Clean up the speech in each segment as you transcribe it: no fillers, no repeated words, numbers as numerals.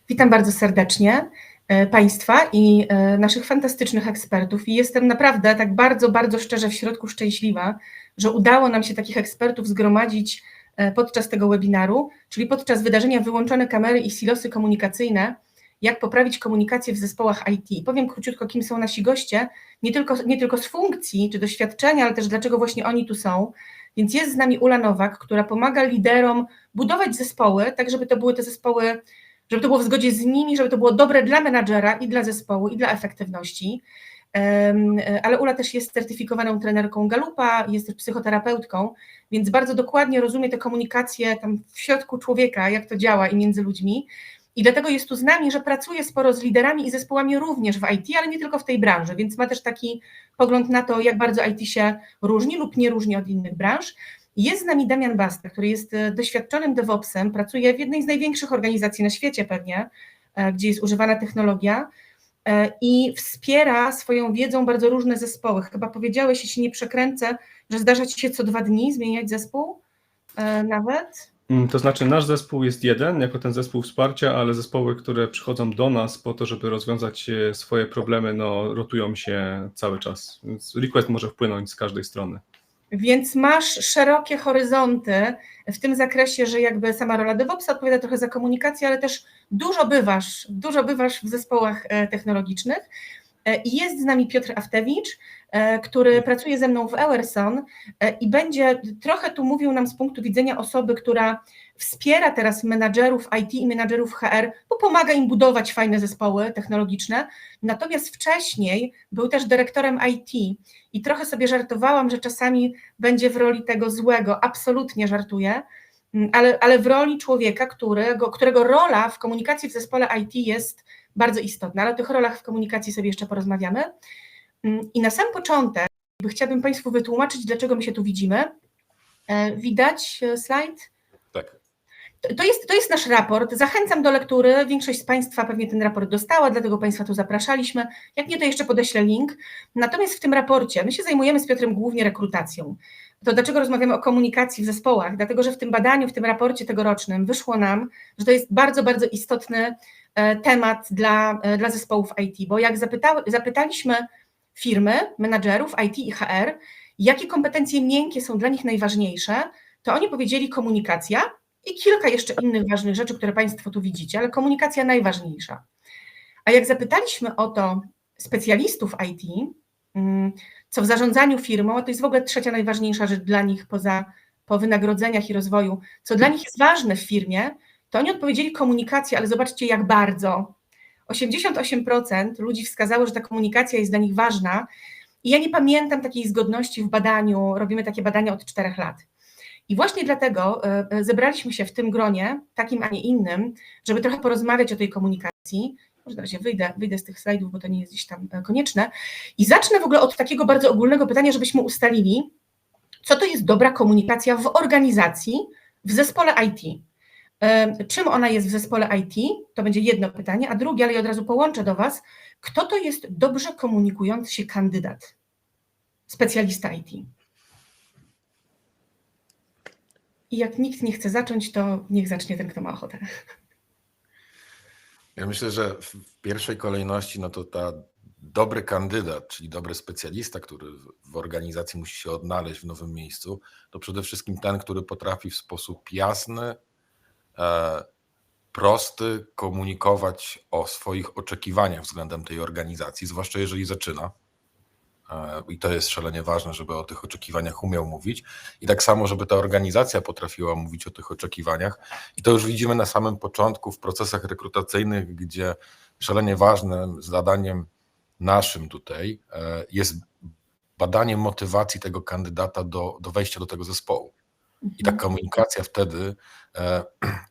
Witam bardzo serdecznie Państwa i naszych fantastycznych ekspertów. I jestem naprawdę tak bardzo, bardzo szczerze w środku szczęśliwa, że udało nam się takich ekspertów zgromadzić podczas tego webinaru, czyli podczas wydarzenia Wyłączone kamery i silosy komunikacyjne, jak poprawić komunikację w zespołach IT. Powiem króciutko, kim są nasi goście, nie tylko z funkcji czy doświadczenia, ale też dlaczego właśnie oni tu są. Więc jest z nami Ula Nowak, która pomaga liderom budować zespoły, tak żeby to były te zespoły, żeby to było w zgodzie z nimi, żeby to było dobre dla menadżera i dla zespołu i dla efektywności. Ale Ula też jest certyfikowaną trenerką Galupa, jest też psychoterapeutką, więc bardzo dokładnie rozumie tę komunikację tam w środku człowieka, jak to działa i między ludźmi. I dlatego jest tu z nami, że pracuje sporo z liderami i zespołami również w IT, ale nie tylko w tej branży, więc ma też taki pogląd na to, jak bardzo IT się różni lub nie różni od innych branż. Jest z nami Damian Basta, który jest doświadczonym DevOpsem, pracuje w jednej z największych organizacji na świecie pewnie, gdzie jest używana technologia i wspiera swoją wiedzą bardzo różne zespoły. Chyba powiedziałeś, jeśli nie przekręcę, że zdarza Ci się co 2 dni zmieniać zespół nawet? To znaczy nasz zespół jest jeden, jako ten zespół wsparcia, ale zespoły, które przychodzą do nas po to, żeby rozwiązać swoje problemy, no rotują się cały czas, więc request może wpłynąć z każdej strony. Więc masz szerokie horyzonty w tym zakresie, że jakby sama rola DevOpsa odpowiada trochę za komunikację, ale też dużo bywasz w zespołach technologicznych. I jest z nami Piotr Aftewicz, który pracuje ze mną w Ewerson i będzie trochę tu mówił nam z punktu widzenia osoby, która wspiera teraz menadżerów IT i menadżerów HR, bo pomaga im budować fajne zespoły technologiczne. Natomiast wcześniej był też dyrektorem IT i trochę sobie żartowałam, że czasami będzie w roli tego złego, absolutnie żartuję, ale w roli człowieka, którego rola w komunikacji w zespole IT jest bardzo istotna, ale o tych rolach w komunikacji sobie jeszcze porozmawiamy. I na sam początek chciałabym Państwu wytłumaczyć, dlaczego my się tu widzimy. Widać slajd? Tak. To jest nasz raport. Zachęcam do lektury. Większość z Państwa pewnie ten raport dostała, dlatego Państwa tu zapraszaliśmy. Jak nie, to jeszcze podeślę link. Natomiast w tym raporcie my się zajmujemy z Piotrem głównie rekrutacją. To dlaczego rozmawiamy o komunikacji w zespołach? Dlatego, że w tym badaniu, w tym raporcie tegorocznym wyszło nam, że to jest bardzo, bardzo istotny temat dla zespołów IT, bo jak zapytaliśmy firmy, menadżerów IT i HR, jakie kompetencje miękkie są dla nich najważniejsze, to oni powiedzieli komunikacja i kilka jeszcze innych ważnych rzeczy, które Państwo tu widzicie, ale komunikacja najważniejsza. A jak zapytaliśmy o to specjalistów IT, co w zarządzaniu firmą, a to jest w ogóle trzecia najważniejsza rzecz dla nich po wynagrodzeniach i rozwoju, co dla nich jest ważne w firmie, to oni odpowiedzieli komunikacja, ale zobaczcie jak bardzo. 88% ludzi wskazało, że ta komunikacja jest dla nich ważna i ja nie pamiętam takiej zgodności w badaniu, robimy takie badania od 4 lat. I właśnie dlatego zebraliśmy się w tym gronie, takim a nie innym, żeby trochę porozmawiać o tej komunikacji. Może na razie wyjdę z tych slajdów, bo to nie jest gdzieś tam konieczne. I zacznę w ogóle od takiego bardzo ogólnego pytania, żebyśmy ustalili, co to jest dobra komunikacja w organizacji, w zespole IT. Czym ona jest w zespole IT? To będzie jedno pytanie, a drugie, ale ja od razu połączę do Was. Kto to jest dobrze komunikujący się kandydat? Specjalista IT. I jak nikt nie chce zacząć, to niech zacznie ten, kto ma ochotę. Ja myślę, że w pierwszej kolejności no to dobry kandydat, czyli dobry specjalista, który w organizacji musi się odnaleźć w nowym miejscu, to przede wszystkim ten, który potrafi w sposób jasny, prosty komunikować o swoich oczekiwaniach względem tej organizacji, zwłaszcza jeżeli zaczyna. I to jest szalenie ważne, żeby o tych oczekiwaniach umiał mówić. I tak samo, żeby ta organizacja potrafiła mówić o tych oczekiwaniach. I to już widzimy na samym początku w procesach rekrutacyjnych, gdzie szalenie ważnym zadaniem naszym tutaj jest badanie motywacji tego kandydata do wejścia do tego zespołu. I ta komunikacja wtedy,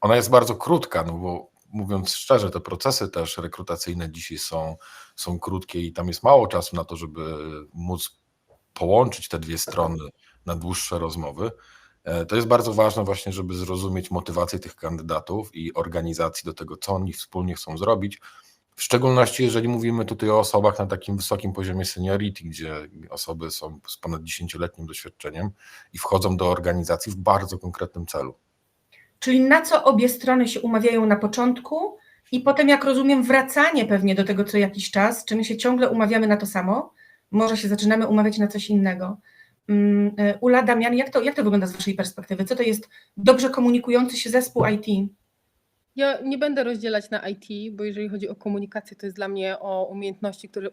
ona jest bardzo krótka, no bo mówiąc szczerze, te procesy też rekrutacyjne dzisiaj są krótkie i tam jest mało czasu na to, żeby móc połączyć te dwie strony na dłuższe rozmowy. To jest bardzo ważne właśnie, żeby zrozumieć motywację tych kandydatów i organizacji do tego, co oni wspólnie chcą zrobić. W szczególności jeżeli mówimy tutaj o osobach na takim wysokim poziomie seniority, gdzie osoby są z ponad 10-letnim doświadczeniem i wchodzą do organizacji w bardzo konkretnym celu. Czyli na co obie strony się umawiają na początku i potem, jak rozumiem, wracanie pewnie do tego co jakiś czas, czy my się ciągle umawiamy na to samo, może się zaczynamy umawiać na coś innego. Ula, Damian, jak to wygląda z waszej perspektywy? Co to jest dobrze komunikujący się zespół IT? Ja nie będę rozdzielać na IT, bo jeżeli chodzi o komunikację, to jest dla mnie o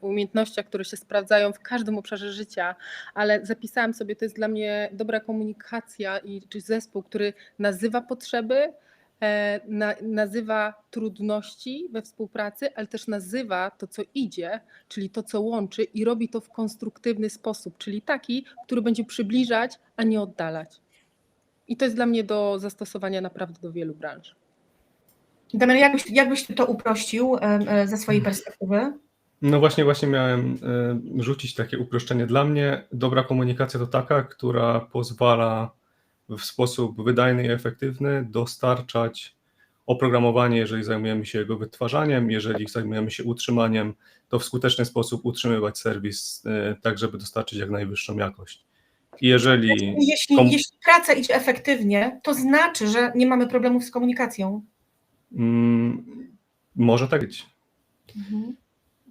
umiejętnościach, które się sprawdzają w każdym obszarze życia, ale zapisałam sobie, to jest dla mnie dobra komunikacja czy zespół, który nazywa potrzeby, nazywa trudności we współpracy, ale też nazywa to, co idzie, czyli to, co łączy i robi to w konstruktywny sposób, czyli taki, który będzie przybliżać, a nie oddalać. I to jest dla mnie do zastosowania naprawdę do wielu branż. Damian, jakbyś ty to uprościł ze swojej perspektywy? No właśnie miałem rzucić takie uproszczenie. Dla mnie dobra komunikacja to taka, która pozwala w sposób wydajny i efektywny dostarczać oprogramowanie, jeżeli zajmujemy się jego wytwarzaniem, jeżeli zajmujemy się utrzymaniem, to w skuteczny sposób utrzymywać serwis, tak żeby dostarczyć jak najwyższą jakość. I Jeśli praca idzie efektywnie, to znaczy, że nie mamy problemów z komunikacją. Może tak być.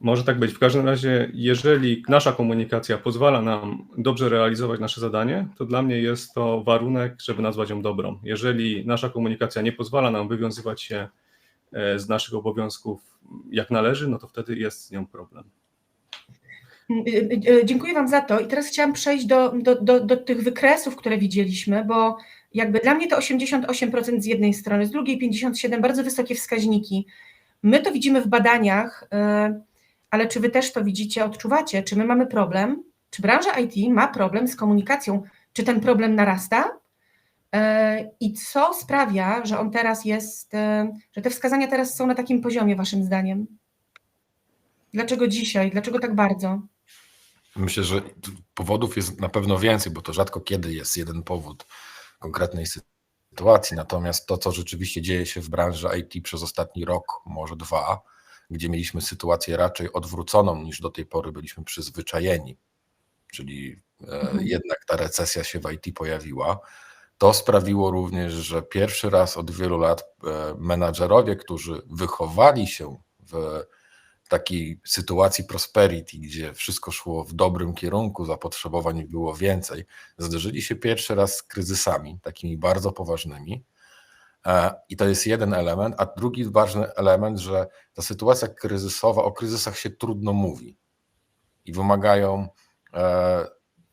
Może tak być. W każdym razie, jeżeli nasza komunikacja pozwala nam dobrze realizować nasze zadanie, to dla mnie jest to warunek, żeby nazwać ją dobrą. Jeżeli nasza komunikacja nie pozwala nam wywiązywać się z naszych obowiązków jak należy, no to wtedy jest z nią problem. Dziękuję wam za to i teraz chciałam przejść do tych wykresów, które widzieliśmy, bo jakby dla mnie to 88% z jednej strony, z drugiej 57%, bardzo wysokie wskaźniki. My to widzimy w badaniach, ale czy wy też to widzicie, odczuwacie? Czy my mamy problem? Czy branża IT ma problem z komunikacją? Czy ten problem narasta? I co sprawia, że on teraz jest, że te wskazania teraz są na takim poziomie waszym zdaniem? Dlaczego dzisiaj? Dlaczego tak bardzo? Myślę, że powodów jest na pewno więcej, bo to rzadko kiedy jest jeden powód konkretnej sytuacji. Natomiast to, co rzeczywiście dzieje się w branży IT przez ostatni rok, może 2, gdzie mieliśmy sytuację raczej odwróconą niż do tej pory byliśmy przyzwyczajeni, czyli jednak ta recesja się w IT pojawiła, to sprawiło również, że pierwszy raz od wielu lat menadżerowie, którzy wychowali się w takiej sytuacji prosperity, gdzie wszystko szło w dobrym kierunku, zapotrzebowań było więcej, zderzyli się pierwszy raz z kryzysami, takimi bardzo poważnymi. I to jest jeden element, a drugi ważny element, że ta sytuacja kryzysowa, o kryzysach się trudno mówi i wymagają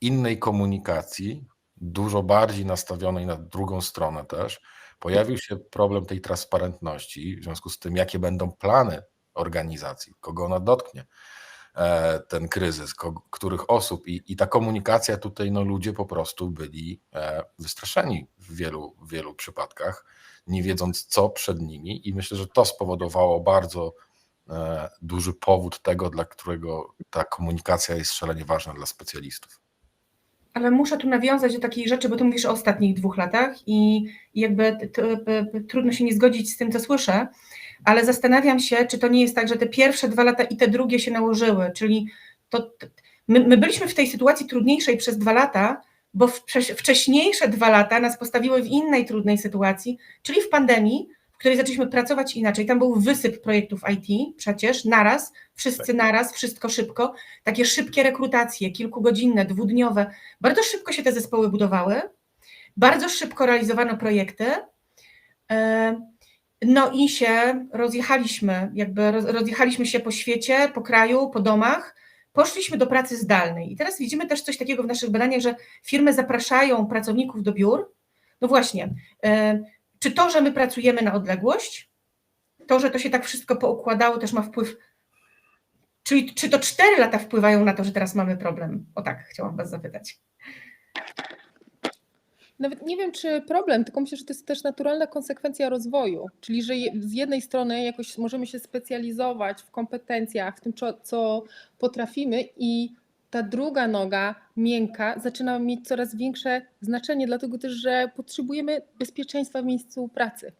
innej komunikacji, dużo bardziej nastawionej na drugą stronę też. Pojawił się problem tej transparentności, w związku z tym, jakie będą plany organizacji, kogo ona dotknie, ten kryzys, których osób i ta komunikacja tutaj, no ludzie po prostu byli wystraszeni w wielu przypadkach, nie wiedząc co przed nimi i myślę, że to spowodowało bardzo duży powód tego, dla którego ta komunikacja jest szalenie ważna dla specjalistów. Ale muszę tu nawiązać do takiej rzeczy, bo ty mówisz o ostatnich 2 latach i jakby trudno się nie zgodzić z tym, co słyszę, ale zastanawiam się, czy to nie jest tak, że te pierwsze 2 lata i te drugie się nałożyły, czyli my byliśmy w tej sytuacji trudniejszej przez 2 lata, bo wcześniejsze 2 lata nas postawiły w innej trudnej sytuacji, czyli w pandemii, w której zaczęliśmy pracować inaczej. Tam był wysyp projektów IT przecież, naraz, wszyscy naraz, wszystko szybko, takie szybkie rekrutacje, kilkugodzinne, 2-dniowe. Bardzo szybko się te zespoły budowały, bardzo szybko realizowano projekty, no i się rozjechaliśmy się po świecie, po kraju, po domach, poszliśmy do pracy zdalnej. I teraz widzimy też coś takiego w naszych badaniach, że firmy zapraszają pracowników do biur. No właśnie, czy to, że my pracujemy na odległość, to, że to się tak wszystko poukładało, też ma wpływ, czyli czy to 4 lata wpływają na to, że teraz mamy problem? O tak, chciałam was zapytać. Nawet nie wiem, czy problem, tylko myślę, że to jest też naturalna konsekwencja rozwoju, czyli że z jednej strony jakoś możemy się specjalizować w kompetencjach, w tym, co potrafimy i ta druga noga, miękka, zaczyna mieć coraz większe znaczenie, dlatego też, że potrzebujemy bezpieczeństwa w miejscu pracy.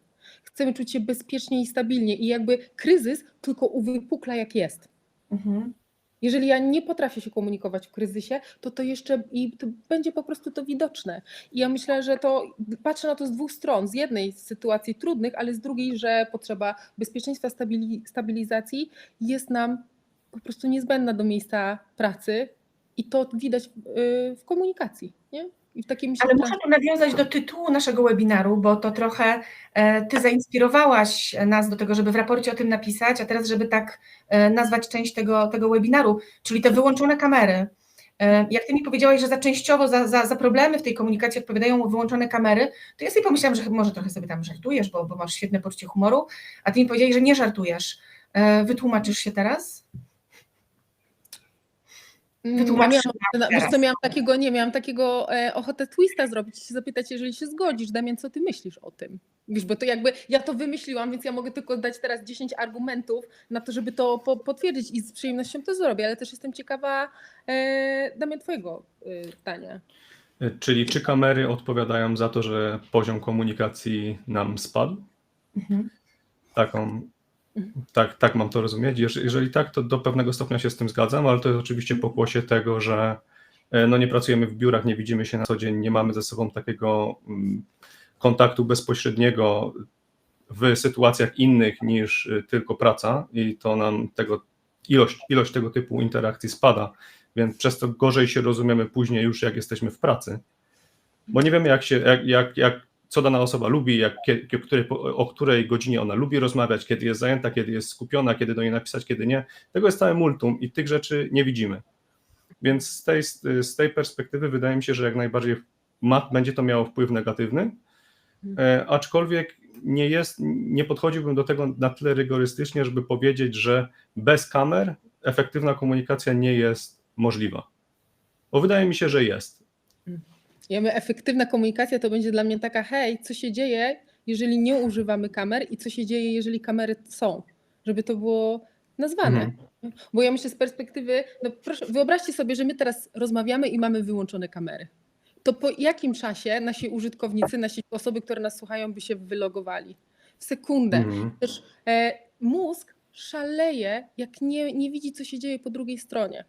Chcemy czuć się bezpiecznie i stabilnie i jakby kryzys tylko uwypukla jak jest. Jeżeli ja nie potrafię się komunikować w kryzysie, to jeszcze i to będzie po prostu to widoczne. I ja myślę, że to patrzę na to z dwóch stron. Z jednej z sytuacji trudnych, ale z drugiej, że potrzeba bezpieczeństwa, stabilizacji jest nam po prostu niezbędna do miejsca pracy i to widać w komunikacji, nie? I w takim Ale muszę tu nawiązać do tytułu naszego webinaru, bo to trochę ty zainspirowałaś nas do tego, żeby w raporcie o tym napisać, a teraz, żeby tak nazwać część tego webinaru, czyli te wyłączone kamery. Jak ty mi powiedziałaś, że częściowo za problemy w tej komunikacji odpowiadają wyłączone kamery, to ja sobie pomyślałam, że może trochę sobie tam żartujesz, bo masz świetne poczucie humoru, a ty mi powiedziałeś, że nie żartujesz. Wytłumaczysz się teraz? Miałam takiego ochotę twista zrobić, się zapytać, jeżeli się zgodzisz, Damian, co ty myślisz o tym? Wiesz, bo to jakby ja to wymyśliłam, więc ja mogę tylko dać teraz 10 argumentów na to, żeby to potwierdzić i z przyjemnością to zrobię, ale też jestem ciekawa, Damian, twojego zdania. Czyli czy kamery odpowiadają za to, że poziom komunikacji nam spadł? Mhm. Tak mam to rozumieć. Jeżeli tak, to do pewnego stopnia się z tym zgadzam, ale to jest oczywiście pokłosie tego, że nie pracujemy w biurach, nie widzimy się na co dzień, nie mamy ze sobą takiego kontaktu bezpośredniego w sytuacjach innych niż tylko praca i to nam ilość tego typu interakcji spada, więc przez to gorzej się rozumiemy później już jak jesteśmy w pracy, bo nie wiemy co dana osoba lubi, o której godzinie ona lubi rozmawiać, kiedy jest zajęta, kiedy jest skupiona, kiedy do niej napisać, kiedy nie. Tego jest całe multum i tych rzeczy nie widzimy. Więc z tej perspektywy wydaje mi się, że jak najbardziej będzie to miało wpływ negatywny, aczkolwiek nie podchodziłbym do tego na tyle rygorystycznie, żeby powiedzieć, że bez kamer efektywna komunikacja nie jest możliwa. Bo wydaje mi się, że jest. Efektywna komunikacja to będzie dla mnie taka, hej, co się dzieje, jeżeli nie używamy kamer i co się dzieje, jeżeli kamery są, żeby to było nazwane. Bo ja myślę z perspektywy, no proszę, wyobraźcie sobie, że my teraz rozmawiamy i mamy wyłączone kamery. To po jakim czasie nasi użytkownicy, nasi osoby, które nas słuchają, by się wylogowali? W sekundę. Też mózg szaleje, jak nie widzi, co się dzieje po drugiej stronie.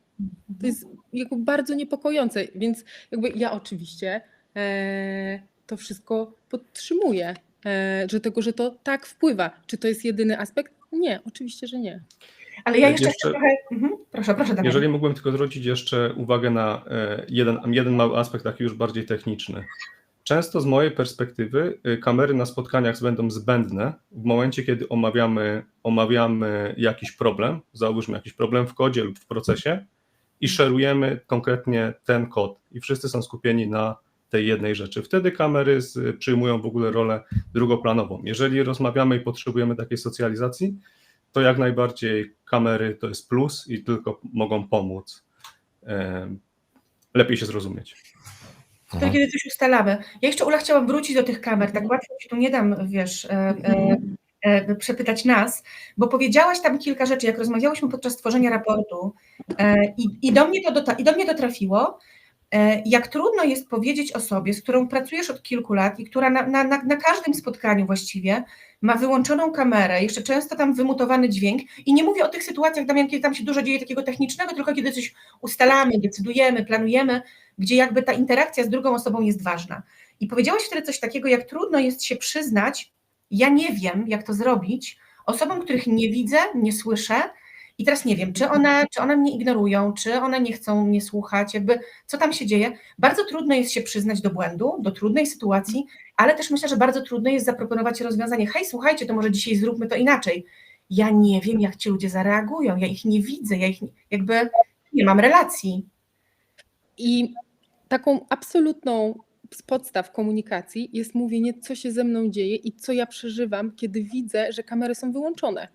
To jest jakby bardzo niepokojące, więc jakby ja oczywiście to wszystko podtrzymuję, że to tak wpływa. Czy to jest jedyny aspekt? Nie, oczywiście, że nie. Ale ja jeszcze trochę... Proszę, Damian. Jeżeli mógłbym tylko zwrócić jeszcze uwagę na jeden mały aspekt, taki już bardziej techniczny. Często z mojej perspektywy kamery na spotkaniach będą zbędne w momencie, kiedy omawiamy jakiś problem, załóżmy jakiś problem w kodzie lub w procesie i szerujemy konkretnie ten kod i wszyscy są skupieni na tej jednej rzeczy. Wtedy kamery przyjmują w ogóle rolę drugoplanową. Jeżeli rozmawiamy i potrzebujemy takiej socjalizacji, to jak najbardziej kamery to jest plus i tylko mogą pomóc lepiej się zrozumieć. To kiedy coś ustalamy. Ja jeszcze, Ula, chciałam wrócić do tych kamer, tak łatwo ci tu nie dam, wiesz, przepytać nas, bo powiedziałaś tam kilka rzeczy, jak rozmawiałyśmy podczas tworzenia raportu i do mnie to trafiło, jak trudno jest powiedzieć osobie, z którą pracujesz od kilku lat i która na każdym spotkaniu właściwie ma wyłączoną kamerę, jeszcze często tam wymutowany dźwięk i nie mówię o tych sytuacjach, Damian, kiedy tam się dużo dzieje takiego technicznego, tylko kiedy coś ustalamy, decydujemy, planujemy, gdzie jakby ta interakcja z drugą osobą jest ważna. I powiedziałaś wtedy coś takiego, jak trudno jest się przyznać, ja nie wiem, jak to zrobić, osobom, których nie widzę, nie słyszę i teraz nie wiem, czy one mnie ignorują, czy one nie chcą mnie słuchać, jakby co tam się dzieje. Bardzo trudno jest się przyznać do błędu, do trudnej sytuacji, ale też myślę, że bardzo trudno jest zaproponować rozwiązanie, hej, słuchajcie, to może dzisiaj zróbmy to inaczej. Ja nie wiem, jak ci ludzie zareagują, ja ich nie widzę, jakby nie mam relacji. I taką absolutną z podstaw komunikacji jest mówienie, co się ze mną dzieje i co ja przeżywam, kiedy widzę, że kamery są wyłączone.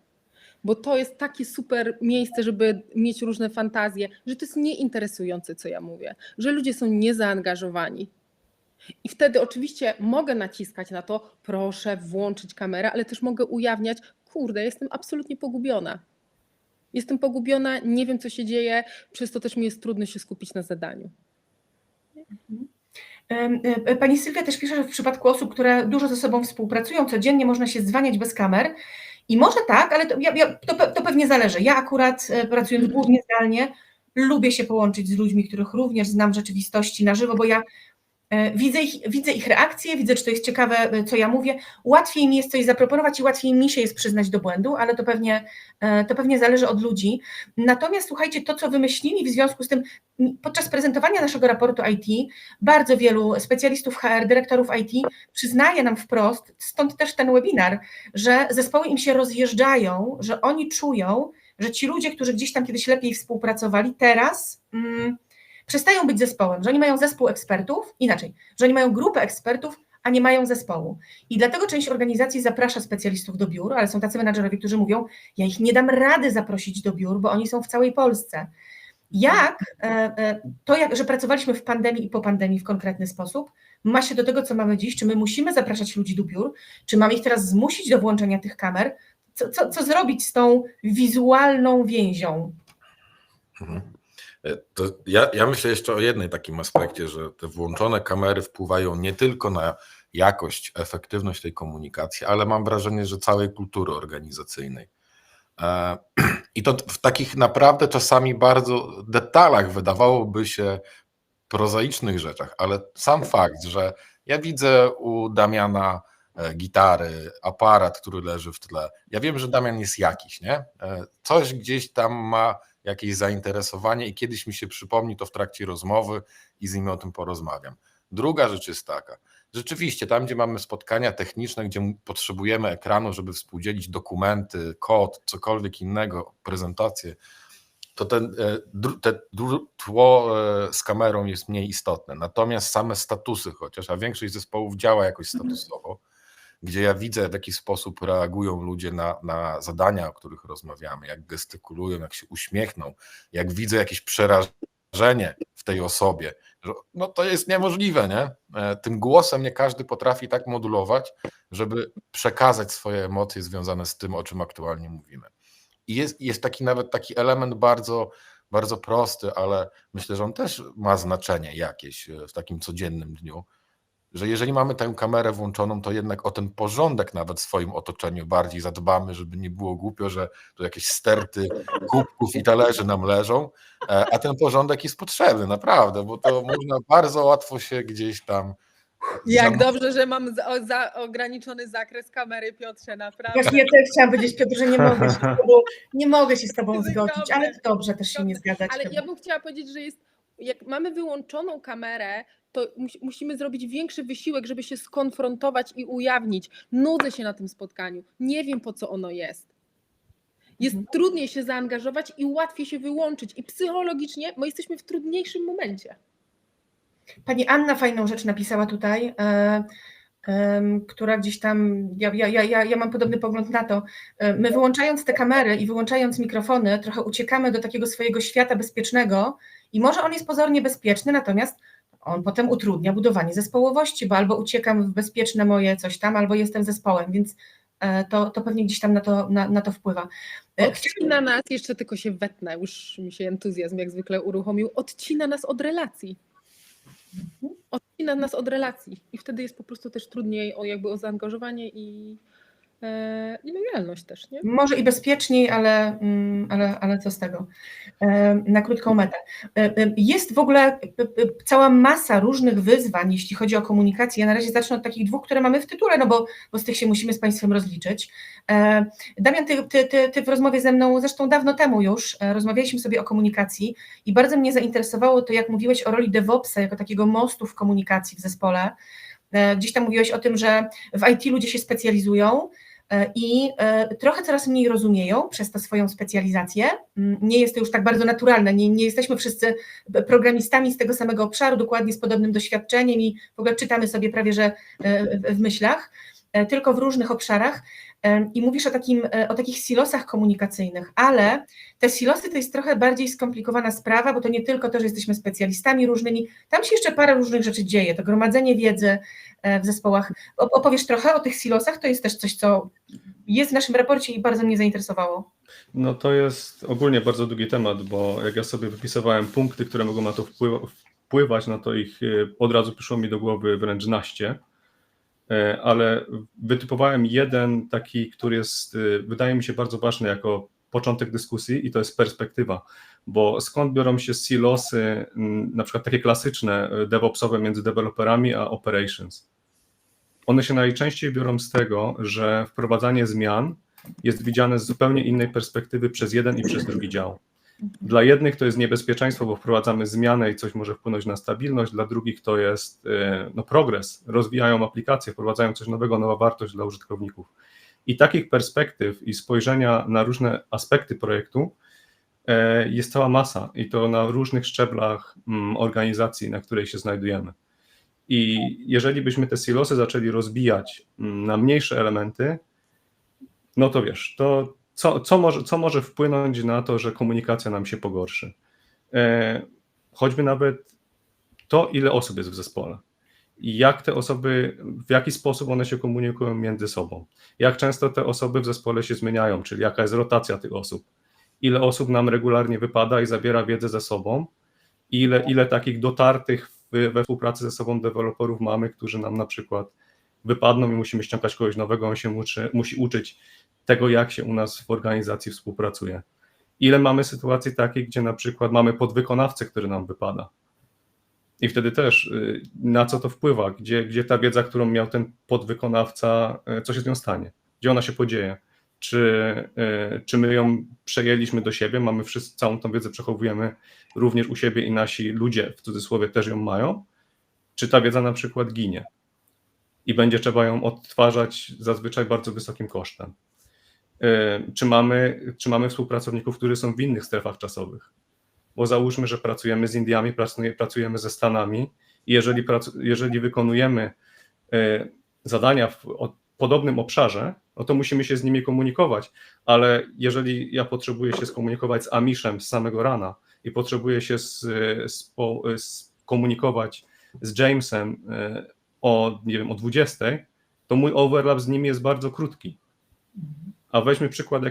Bo to jest takie super miejsce, żeby mieć różne fantazje, że to jest nieinteresujące, co ja mówię, że ludzie są niezaangażowani. I wtedy oczywiście mogę naciskać na to, proszę włączyć kamerę, ale też mogę ujawniać, kurde, jestem absolutnie pogubiona. Jestem pogubiona, nie wiem, co się dzieje, przez to też mi jest trudno się skupić na zadaniu. Pani Sylwia też pisze, że w przypadku osób, które dużo ze sobą współpracują, codziennie można się dzwaniać bez kamer I może tak, ale to pewnie zależy. Ja akurat pracując głównie zdalnie, lubię się połączyć z ludźmi, których również znam w rzeczywistości na żywo, bo ja widzę ich reakcje, widzę, czy to jest ciekawe, co ja mówię. Łatwiej mi jest coś zaproponować i łatwiej mi się jest przyznać do błędu, ale to pewnie zależy od ludzi. Natomiast słuchajcie, to, co wymyślili w związku z tym, podczas prezentowania naszego raportu IT, bardzo wielu specjalistów HR, dyrektorów IT przyznaje nam wprost, stąd też ten webinar, że zespoły im się rozjeżdżają, że oni czują, że ci ludzie, którzy gdzieś tam kiedyś lepiej współpracowali, teraz przestają być zespołem, że oni mają zespół ekspertów, inaczej, że oni mają grupę ekspertów, a nie mają zespołu. I dlatego część organizacji zaprasza specjalistów do biur, ale są tacy menadżerowie, którzy mówią, ja ich nie dam rady zaprosić do biur, bo oni są w całej Polsce. Że pracowaliśmy w pandemii i po pandemii w konkretny sposób, ma się do tego, co mamy dziś, czy my musimy zapraszać ludzi do biur, czy mamy ich teraz zmusić do włączenia tych kamer, co zrobić z tą wizualną więzią? To ja myślę jeszcze o jednej takim aspekcie, że te włączone kamery wpływają nie tylko na jakość, efektywność tej komunikacji, ale mam wrażenie, że całej kultury organizacyjnej. I to w takich naprawdę czasami bardzo detalach, wydawałoby się prozaicznych rzeczach, ale sam fakt, że ja widzę u Damiana gitary, aparat, który leży w tle. Ja wiem, że Damian jest jakiś, nie? Coś gdzieś tam ma jakieś zainteresowanie i kiedyś mi się przypomni to w trakcie rozmowy i z nim o tym porozmawiam. Druga rzecz jest taka, rzeczywiście tam, gdzie mamy spotkania techniczne, gdzie potrzebujemy ekranu, żeby współdzielić dokumenty, kod, cokolwiek innego, prezentację, to tło z kamerą jest mniej istotne. Natomiast same statusy chociaż, a większość zespołów działa jakoś statusowo, gdzie ja widzę, w jaki sposób reagują ludzie na zadania, o których rozmawiamy, jak gestykulują, jak się uśmiechną, jak widzę jakieś przerażenie w tej osobie, że no to jest niemożliwe, nie? Tym głosem nie każdy potrafi tak modulować, żeby przekazać swoje emocje związane z tym, o czym aktualnie mówimy. I jest nawet taki element bardzo, bardzo prosty, ale myślę, że on też ma znaczenie jakieś w takim codziennym dniu, że jeżeli mamy tę kamerę włączoną, to jednak o ten porządek nawet w swoim otoczeniu bardziej zadbamy, żeby nie było głupio, że tu jakieś sterty kubków i talerzy nam leżą, a ten porządek jest potrzebny, naprawdę, bo to można bardzo łatwo się gdzieś tam... Jak dobrze, że mam ograniczony zakres kamery, Piotrze, naprawdę. Właśnie ja też chciałam powiedzieć, Piotr, że nie mogę się z tobą zgodzić, ale to dobrze też się nie zgadzać. Ale ja bym chciała powiedzieć, że jak mamy wyłączoną kamerę, to musimy zrobić większy wysiłek, żeby się skonfrontować i ujawnić. Nudzę się na tym spotkaniu, nie wiem, po co ono jest. Jest trudniej się zaangażować i łatwiej się wyłączyć. I psychologicznie my jesteśmy w trudniejszym momencie. Pani Anna fajną rzecz napisała tutaj, która gdzieś tam, ja mam podobny pogląd na to. My wyłączając te kamery i wyłączając mikrofony, trochę uciekamy do takiego swojego świata bezpiecznego i może on jest pozornie bezpieczny, natomiast on potem utrudnia budowanie zespołowości, bo albo uciekam w bezpieczne moje coś tam, albo jestem zespołem, więc to pewnie gdzieś tam na to wpływa. Odcina nas, jeszcze tylko się wetnę, już mi się entuzjazm jak zwykle uruchomił, odcina nas od relacji. Odcina nas od relacji i wtedy jest po prostu też trudniej o zaangażowanie i lojalność też, nie? Może i bezpieczniej, ale co z tego? Na krótką metę. Jest w ogóle cała masa różnych wyzwań, jeśli chodzi o komunikację. Ja na razie zacznę od takich dwóch, które mamy w tytule, no bo z tych się musimy z Państwem rozliczyć. Damian, ty w rozmowie ze mną, zresztą dawno temu już, rozmawialiśmy sobie o komunikacji i bardzo mnie zainteresowało to, jak mówiłeś o roli DevOpsa jako takiego mostu w komunikacji w zespole. Gdzieś tam mówiłeś o tym, że w IT ludzie się specjalizują, i trochę coraz mniej rozumieją przez to swoją specjalizację. Nie jest to już tak bardzo naturalne, nie jesteśmy wszyscy programistami z tego samego obszaru, dokładnie z podobnym doświadczeniem i w ogóle czytamy sobie prawie że w myślach, tylko w różnych obszarach. I mówisz o takich silosach komunikacyjnych, ale te silosy to jest trochę bardziej skomplikowana sprawa, bo to nie tylko to, że jesteśmy specjalistami różnymi, tam się jeszcze parę różnych rzeczy dzieje, to gromadzenie wiedzy w zespołach. Opowiesz trochę o tych silosach, to jest też coś, co jest w naszym raporcie i bardzo mnie zainteresowało. No to jest ogólnie bardzo długi temat, bo jak ja sobie wypisywałem punkty, które mogą na to wpływać, no to ich od razu przyszło mi do głowy wręcz naście. ale wytypowałem jeden taki, który jest, wydaje mi się, bardzo ważny jako początek dyskusji i to jest perspektywa, bo skąd biorą się silosy, na przykład takie klasyczne DevOpsowe między deweloperami a operations? One się najczęściej biorą z tego, że wprowadzanie zmian jest widziane z zupełnie innej perspektywy przez jeden i przez drugi dział. Dla jednych to jest niebezpieczeństwo, bo wprowadzamy zmianę i coś może wpłynąć na stabilność, dla drugich to jest progres, rozwijają aplikacje, wprowadzają coś nowego, nowa wartość dla użytkowników. I takich perspektyw i spojrzenia na różne aspekty projektu jest cała masa i to na różnych szczeblach organizacji, na której się znajdujemy. I jeżeli byśmy te silosy zaczęli rozbijać na mniejsze elementy, no to wiesz, to co może wpłynąć na to, że komunikacja nam się pogorszy? Choćby nawet to, ile osób jest w zespole i jak te osoby, w jaki sposób one się komunikują między sobą, jak często te osoby w zespole się zmieniają, czyli jaka jest rotacja tych osób, ile osób nam regularnie wypada i zabiera wiedzę ze sobą, ile takich dotartych we współpracy ze sobą deweloperów mamy, którzy nam na przykład wypadną i musimy ściągać kogoś nowego, on się musi uczyć tego, jak się u nas w organizacji współpracuje. Ile mamy sytuacji takich, gdzie na przykład mamy podwykonawcę, który nam wypada. I wtedy też na co to wpływa, gdzie ta wiedza, którą miał ten podwykonawca, co się z nią stanie, gdzie ona się podzieje, czy my ją przejęliśmy do siebie, mamy całą tą wiedzę przechowujemy również u siebie i nasi ludzie, w cudzysłowie, też ją mają, czy ta wiedza na przykład ginie i będzie trzeba ją odtwarzać zazwyczaj bardzo wysokim kosztem. Czy mamy współpracowników, którzy są w innych strefach czasowych? Bo załóżmy, że pracujemy z Indiami, pracujemy ze Stanami i jeżeli wykonujemy zadania o podobnym obszarze, no to musimy się z nimi komunikować, ale jeżeli ja potrzebuję się skomunikować z Amishem z samego rana i potrzebuję się skomunikować z Jamesem nie wiem, o 20, to mój overlap z nimi jest bardzo krótki. A weźmy przykład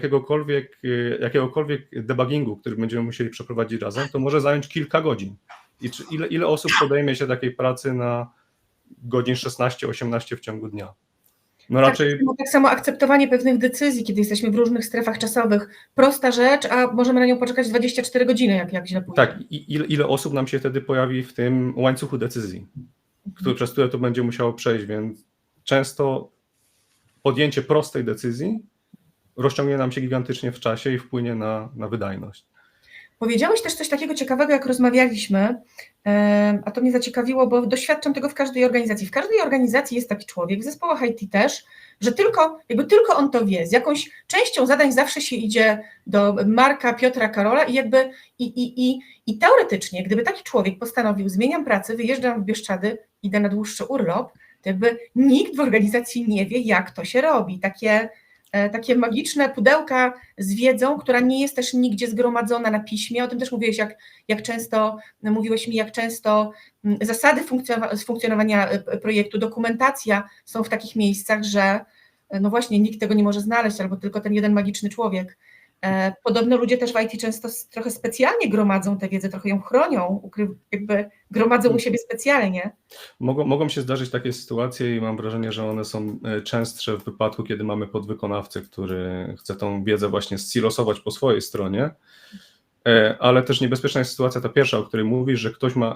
jakiegokolwiek debuggingu, który będziemy musieli przeprowadzić razem, to może zająć kilka godzin. I ile osób podejmie się takiej pracy na godzin 16-18 w ciągu dnia? No raczej... Tak samo akceptowanie pewnych decyzji, kiedy jesteśmy w różnych strefach czasowych. Prosta rzecz, a możemy na nią poczekać 24 godziny, jak źle pójdzie. Tak, i ile osób nam się wtedy pojawi w tym łańcuchu decyzji, przez które to będzie musiało przejść, więc często podjęcie prostej decyzji rozciągnie nam się gigantycznie w czasie i wpłynie na wydajność. Powiedziałeś też coś takiego ciekawego, jak rozmawialiśmy, a to mnie zaciekawiło, bo doświadczam tego w każdej organizacji. W każdej organizacji jest taki człowiek, w zespołach IT też, że tylko on to wie. Z jakąś częścią zadań zawsze się idzie do Marka, Piotra, Karola i teoretycznie, gdyby taki człowiek postanowił, zmieniam pracę, wyjeżdżam w Bieszczady, idę na dłuższy urlop, to jakby nikt w organizacji nie wie, jak to się robi. Takie magiczne pudełka z wiedzą, która nie jest też nigdzie zgromadzona na piśmie. O tym też mówiłeś, mówiłeś mi, jak często zasady funkcjonowania projektu, dokumentacja są w takich miejscach, że no właśnie nikt tego nie może znaleźć, albo tylko ten jeden magiczny człowiek. Podobno ludzie też w IT często trochę specjalnie gromadzą tę wiedzę, trochę ją chronią, jakby gromadzą u siebie specjalnie. Mogą się zdarzyć takie sytuacje i mam wrażenie, że one są częstsze w wypadku, kiedy mamy podwykonawcę, który chce tą wiedzę właśnie silosować po swojej stronie, ale też niebezpieczna jest sytuacja ta pierwsza, o której mówisz, że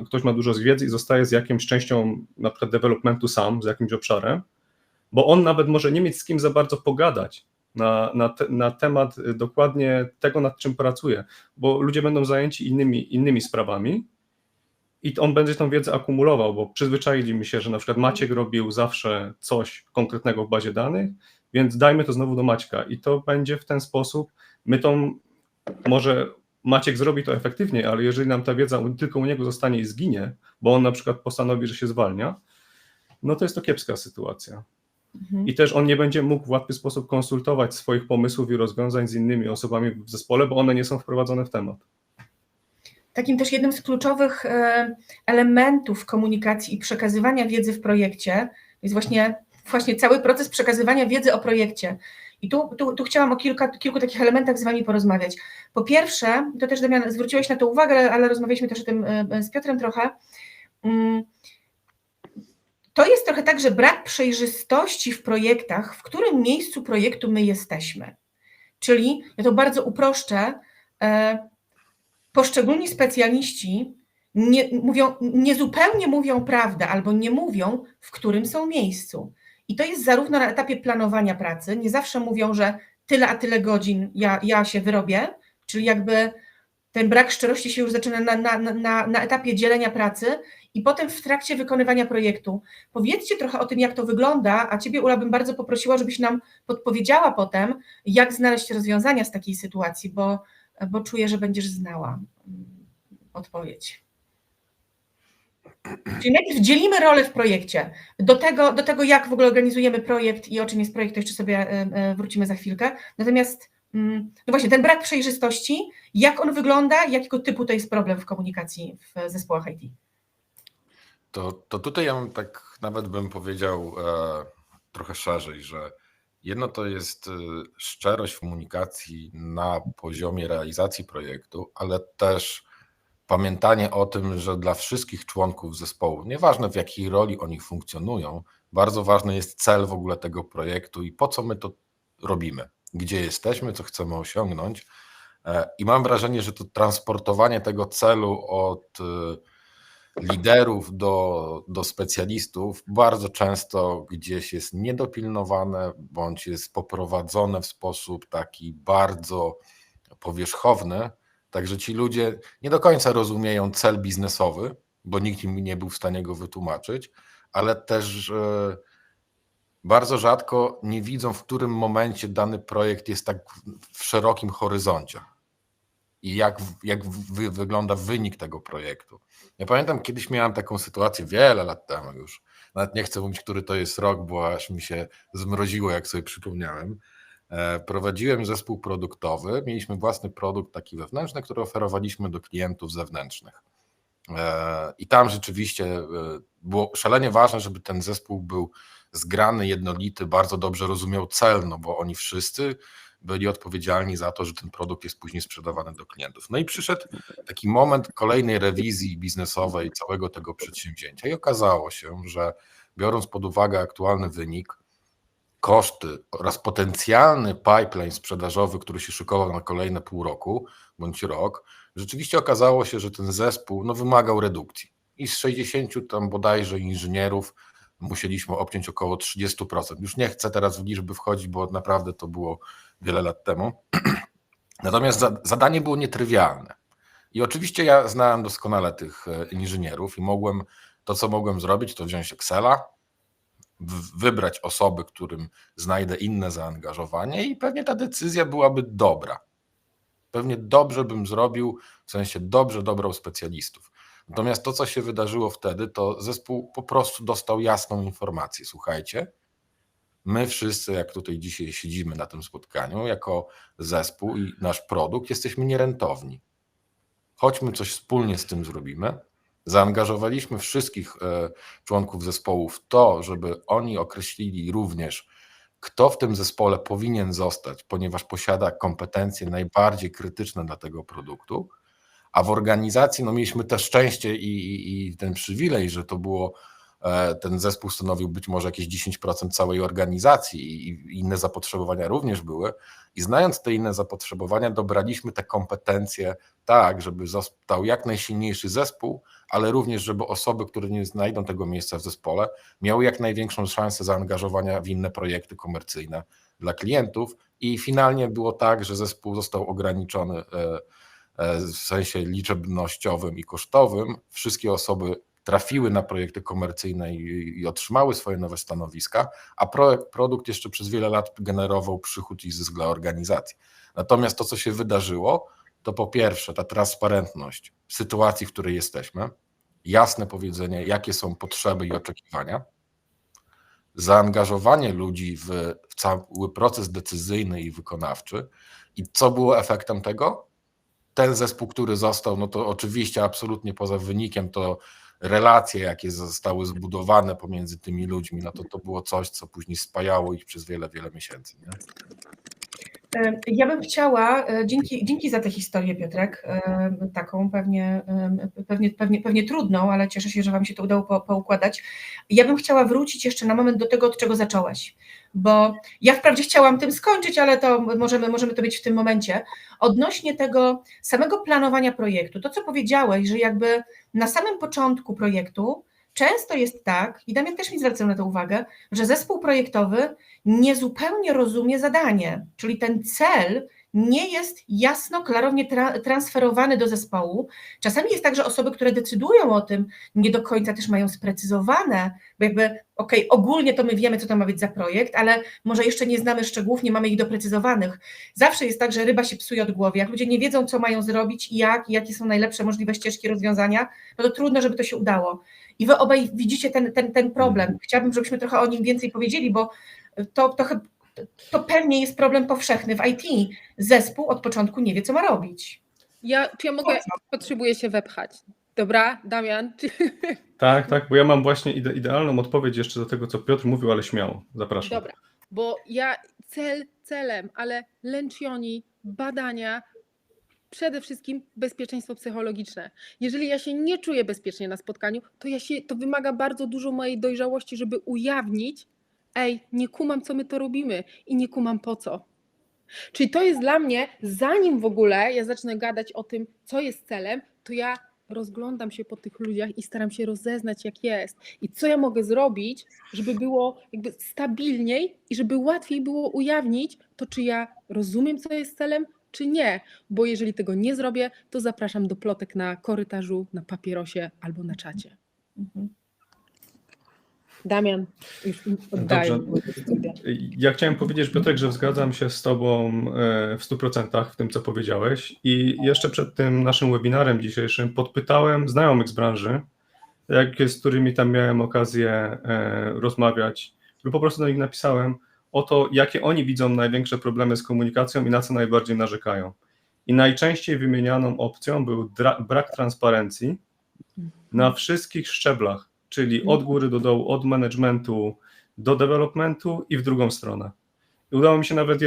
ktoś ma dużo wiedzy i zostaje z jakąś częścią na przykład developmentu sam, z jakimś obszarem, bo on nawet może nie mieć z kim za bardzo pogadać na temat dokładnie tego, nad czym pracuje, bo ludzie będą zajęci innymi sprawami i on będzie tą wiedzę akumulował, bo przyzwyczaili mi się, że na przykład Maciek robił zawsze coś konkretnego w bazie danych, więc dajmy to znowu do Maćka i to będzie w ten sposób, może Maciek zrobi to efektywniej, ale jeżeli nam ta wiedza tylko u niego zostanie i zginie, bo on na przykład postanowi, że się zwalnia, no to jest to kiepska sytuacja. I też on nie będzie mógł w łatwy sposób konsultować swoich pomysłów i rozwiązań z innymi osobami w zespole, bo one nie są wprowadzone w temat. Takim też jednym z kluczowych elementów komunikacji i przekazywania wiedzy w projekcie jest właśnie cały proces przekazywania wiedzy o projekcie. I tu chciałam o kilku takich elementach z Wami porozmawiać. Po pierwsze, to też Damian zwróciłeś na to uwagę, ale rozmawialiśmy też o tym z Piotrem trochę, to jest trochę tak, że brak przejrzystości w projektach, w którym miejscu projektu my jesteśmy. Czyli, ja to bardzo uproszczę, poszczególni specjaliści niezupełnie mówią prawdę albo nie mówią, w którym są miejscu. I to jest zarówno na etapie planowania pracy, nie zawsze mówią, że tyle a tyle godzin ja się wyrobię, czyli jakby ten brak szczerości się już zaczyna na etapie dzielenia pracy i potem w trakcie wykonywania projektu. Powiedzcie trochę o tym, jak to wygląda, a Ciebie, Ula, bym bardzo poprosiła, żebyś nam podpowiedziała potem, jak znaleźć rozwiązania z takiej sytuacji, bo czuję, że będziesz znała odpowiedź. Czyli najpierw dzielimy rolę w projekcie. Do tego, jak w ogóle organizujemy projekt i o czym jest projekt, to jeszcze sobie wrócimy za chwilkę. Natomiast no właśnie, ten brak przejrzystości, jak on wygląda, jakiego typu to jest problem w komunikacji w zespołach IT? To tutaj ja tak nawet bym powiedział trochę szerzej, że jedno to jest szczerość w komunikacji na poziomie realizacji projektu, ale też pamiętanie o tym, że dla wszystkich członków zespołu, nieważne w jakiej roli oni funkcjonują, bardzo ważny jest cel w ogóle tego projektu i po co my to robimy, gdzie jesteśmy, co chcemy osiągnąć. I mam wrażenie, że to transportowanie tego celu od liderów do specjalistów bardzo często gdzieś jest niedopilnowane bądź jest poprowadzone w sposób taki bardzo powierzchowny, także ci ludzie nie do końca rozumieją cel biznesowy, bo nikt im nie był w stanie go wytłumaczyć, ale też bardzo rzadko nie widzą, w którym momencie dany projekt jest tak w szerokim horyzoncie i jak wygląda wynik tego projektu. Ja pamiętam, kiedyś miałem taką sytuację wiele lat temu już, nawet nie chcę mówić, który to jest rok, bo aż mi się zmroziło, jak sobie przypomniałem. Prowadziłem zespół produktowy, mieliśmy własny produkt taki wewnętrzny, który oferowaliśmy do klientów zewnętrznych. I tam rzeczywiście było szalenie ważne, żeby ten zespół był zgrany, jednolity, bardzo dobrze rozumiał cel, no bo oni wszyscy byli odpowiedzialni za to, że ten produkt jest później sprzedawany do klientów. No i przyszedł taki moment kolejnej rewizji biznesowej całego tego przedsięwzięcia i okazało się, że biorąc pod uwagę aktualny wynik, koszty oraz potencjalny pipeline sprzedażowy, który się szykował na kolejne pół roku bądź rok, rzeczywiście okazało się, że ten zespół wymagał redukcji. I z 60 tam bodajże inżynierów musieliśmy obciąć około 30%. Już nie chcę teraz w liczby wchodzić, bo naprawdę to było wiele lat temu. Natomiast zadanie było nietrywialne. I oczywiście ja znałem doskonale tych inżynierów i co mogłem zrobić, to wziąć Excela, wybrać osoby, którym znajdę inne zaangażowanie i pewnie ta decyzja byłaby dobra. Pewnie dobrze bym zrobił, w sensie dobrze dobrał specjalistów. Natomiast to, co się wydarzyło wtedy, to zespół po prostu dostał jasną informację. Słuchajcie, my wszyscy, jak tutaj dzisiaj siedzimy na tym spotkaniu, jako zespół i nasz produkt, jesteśmy nierentowni. Chodźmy coś wspólnie z tym zrobimy. Zaangażowaliśmy wszystkich członków zespołu w to, żeby oni określili również, kto w tym zespole powinien zostać, ponieważ posiada kompetencje najbardziej krytyczne dla tego produktu, a w organizacji mieliśmy też szczęście i ten przywilej, że to było, ten zespół stanowił być może jakieś 10% całej organizacji i inne zapotrzebowania również były i znając te inne zapotrzebowania dobraliśmy te kompetencje tak, żeby został jak najsilniejszy zespół, ale również żeby osoby, które nie znajdą tego miejsca w zespole, miały jak największą szansę zaangażowania w inne projekty komercyjne dla klientów i finalnie było tak, że zespół został ograniczony w sensie liczebnościowym i kosztowym. Wszystkie osoby trafiły na projekty komercyjne i otrzymały swoje nowe stanowiska, a produkt jeszcze przez wiele lat generował przychód i zysk dla organizacji. Natomiast to, co się wydarzyło, to po pierwsze ta transparentność sytuacji, w której jesteśmy, jasne powiedzenie, jakie są potrzeby i oczekiwania, zaangażowanie ludzi w cały proces decyzyjny i wykonawczy. I co było efektem tego? Ten zespół, który został, to oczywiście absolutnie poza wynikiem, to relacje, jakie zostały zbudowane pomiędzy tymi ludźmi, to było coś, co później spajało ich przez wiele, wiele miesięcy. Nie? Ja bym chciała, dzięki za tę historię, Piotrek, taką pewnie trudną, ale cieszę się, że Wam się to udało poukładać. Ja bym chciała wrócić jeszcze na moment do tego, od czego zaczęłaś, bo ja wprawdzie chciałam tym skończyć, ale to możemy to być w tym momencie. Odnośnie tego samego planowania projektu, to co powiedziałeś, że jakby na samym początku projektu często jest tak, i Damian też mi zwracał na to uwagę, że zespół projektowy niezupełnie rozumie zadanie, czyli ten cel nie jest jasno, klarownie transferowany do zespołu. Czasami jest tak, że osoby, które decydują o tym, nie do końca też mają sprecyzowane, bo jakby ogólnie to my wiemy, co to ma być za projekt, ale może jeszcze nie znamy szczegółów, nie mamy ich doprecyzowanych. Zawsze jest tak, że ryba się psuje od głowy. Jak ludzie nie wiedzą, co mają zrobić i jakie są najlepsze możliwe ścieżki rozwiązania, no to trudno, żeby to się udało. I wy obaj widzicie ten problem. Chciałabym, żebyśmy trochę o nim więcej powiedzieli, bo to pewnie jest problem powszechny w IT. Zespół od początku nie wie, co ma robić. Czy ja mogę, potrzebuję się wepchać. Dobra, Damian? Tak, bo ja mam właśnie idealną odpowiedź jeszcze do tego, co Piotr mówił, ale śmiało, zapraszam. Dobra, bo ja celem, ale lęcioni, badania, przede wszystkim bezpieczeństwo psychologiczne. Jeżeli ja się nie czuję bezpiecznie na spotkaniu, to wymaga bardzo dużo mojej dojrzałości, żeby ujawnić, nie kumam, co my to robimy i nie kumam po co. Czyli to jest dla mnie, zanim w ogóle ja zacznę gadać o tym, co jest celem, to ja rozglądam się po tych ludziach i staram się rozeznać, jak jest i co ja mogę zrobić, żeby było jakby stabilniej i żeby łatwiej było ujawnić to, czy ja rozumiem, co jest celem, czy nie, bo jeżeli tego nie zrobię, to zapraszam do plotek na korytarzu, na papierosie albo na czacie. Damian, już oddaję. Ja chciałem powiedzieć, Piotrek, że zgadzam się z Tobą w 100% w tym, co powiedziałeś i jeszcze przed tym naszym webinarem dzisiejszym podpytałem znajomych z branży, z którymi tam miałem okazję rozmawiać, lub po prostu do nich napisałem o to, jakie oni widzą największe problemy z komunikacją i na co najbardziej narzekają. I najczęściej wymienianą opcją był brak transparencji na wszystkich szczeblach, czyli od góry do dołu, od managementu do developmentu i w drugą stronę. I udało mi się nawet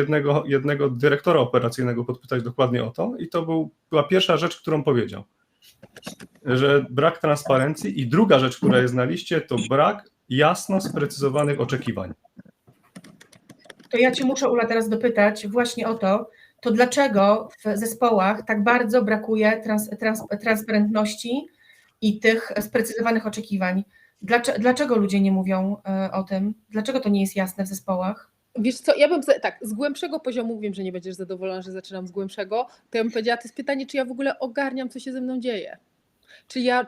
jednego dyrektora operacyjnego podpytać dokładnie o to i to była pierwsza rzecz, którą powiedział, że brak transparencji i druga rzecz, która jest na liście, to brak jasno sprecyzowanych oczekiwań. To ja Cię muszę, Ula, teraz dopytać właśnie o to dlaczego w zespołach tak bardzo brakuje transparentności i tych sprecyzowanych oczekiwań? Dlaczego ludzie nie mówią o tym? Dlaczego to nie jest jasne w zespołach? Wiesz co, ja bym tak, z głębszego poziomu, wiem, że nie będziesz zadowolona, że zaczynam z głębszego, to ja bym powiedziała, to jest pytanie, czy ja w ogóle ogarniam, co się ze mną dzieje.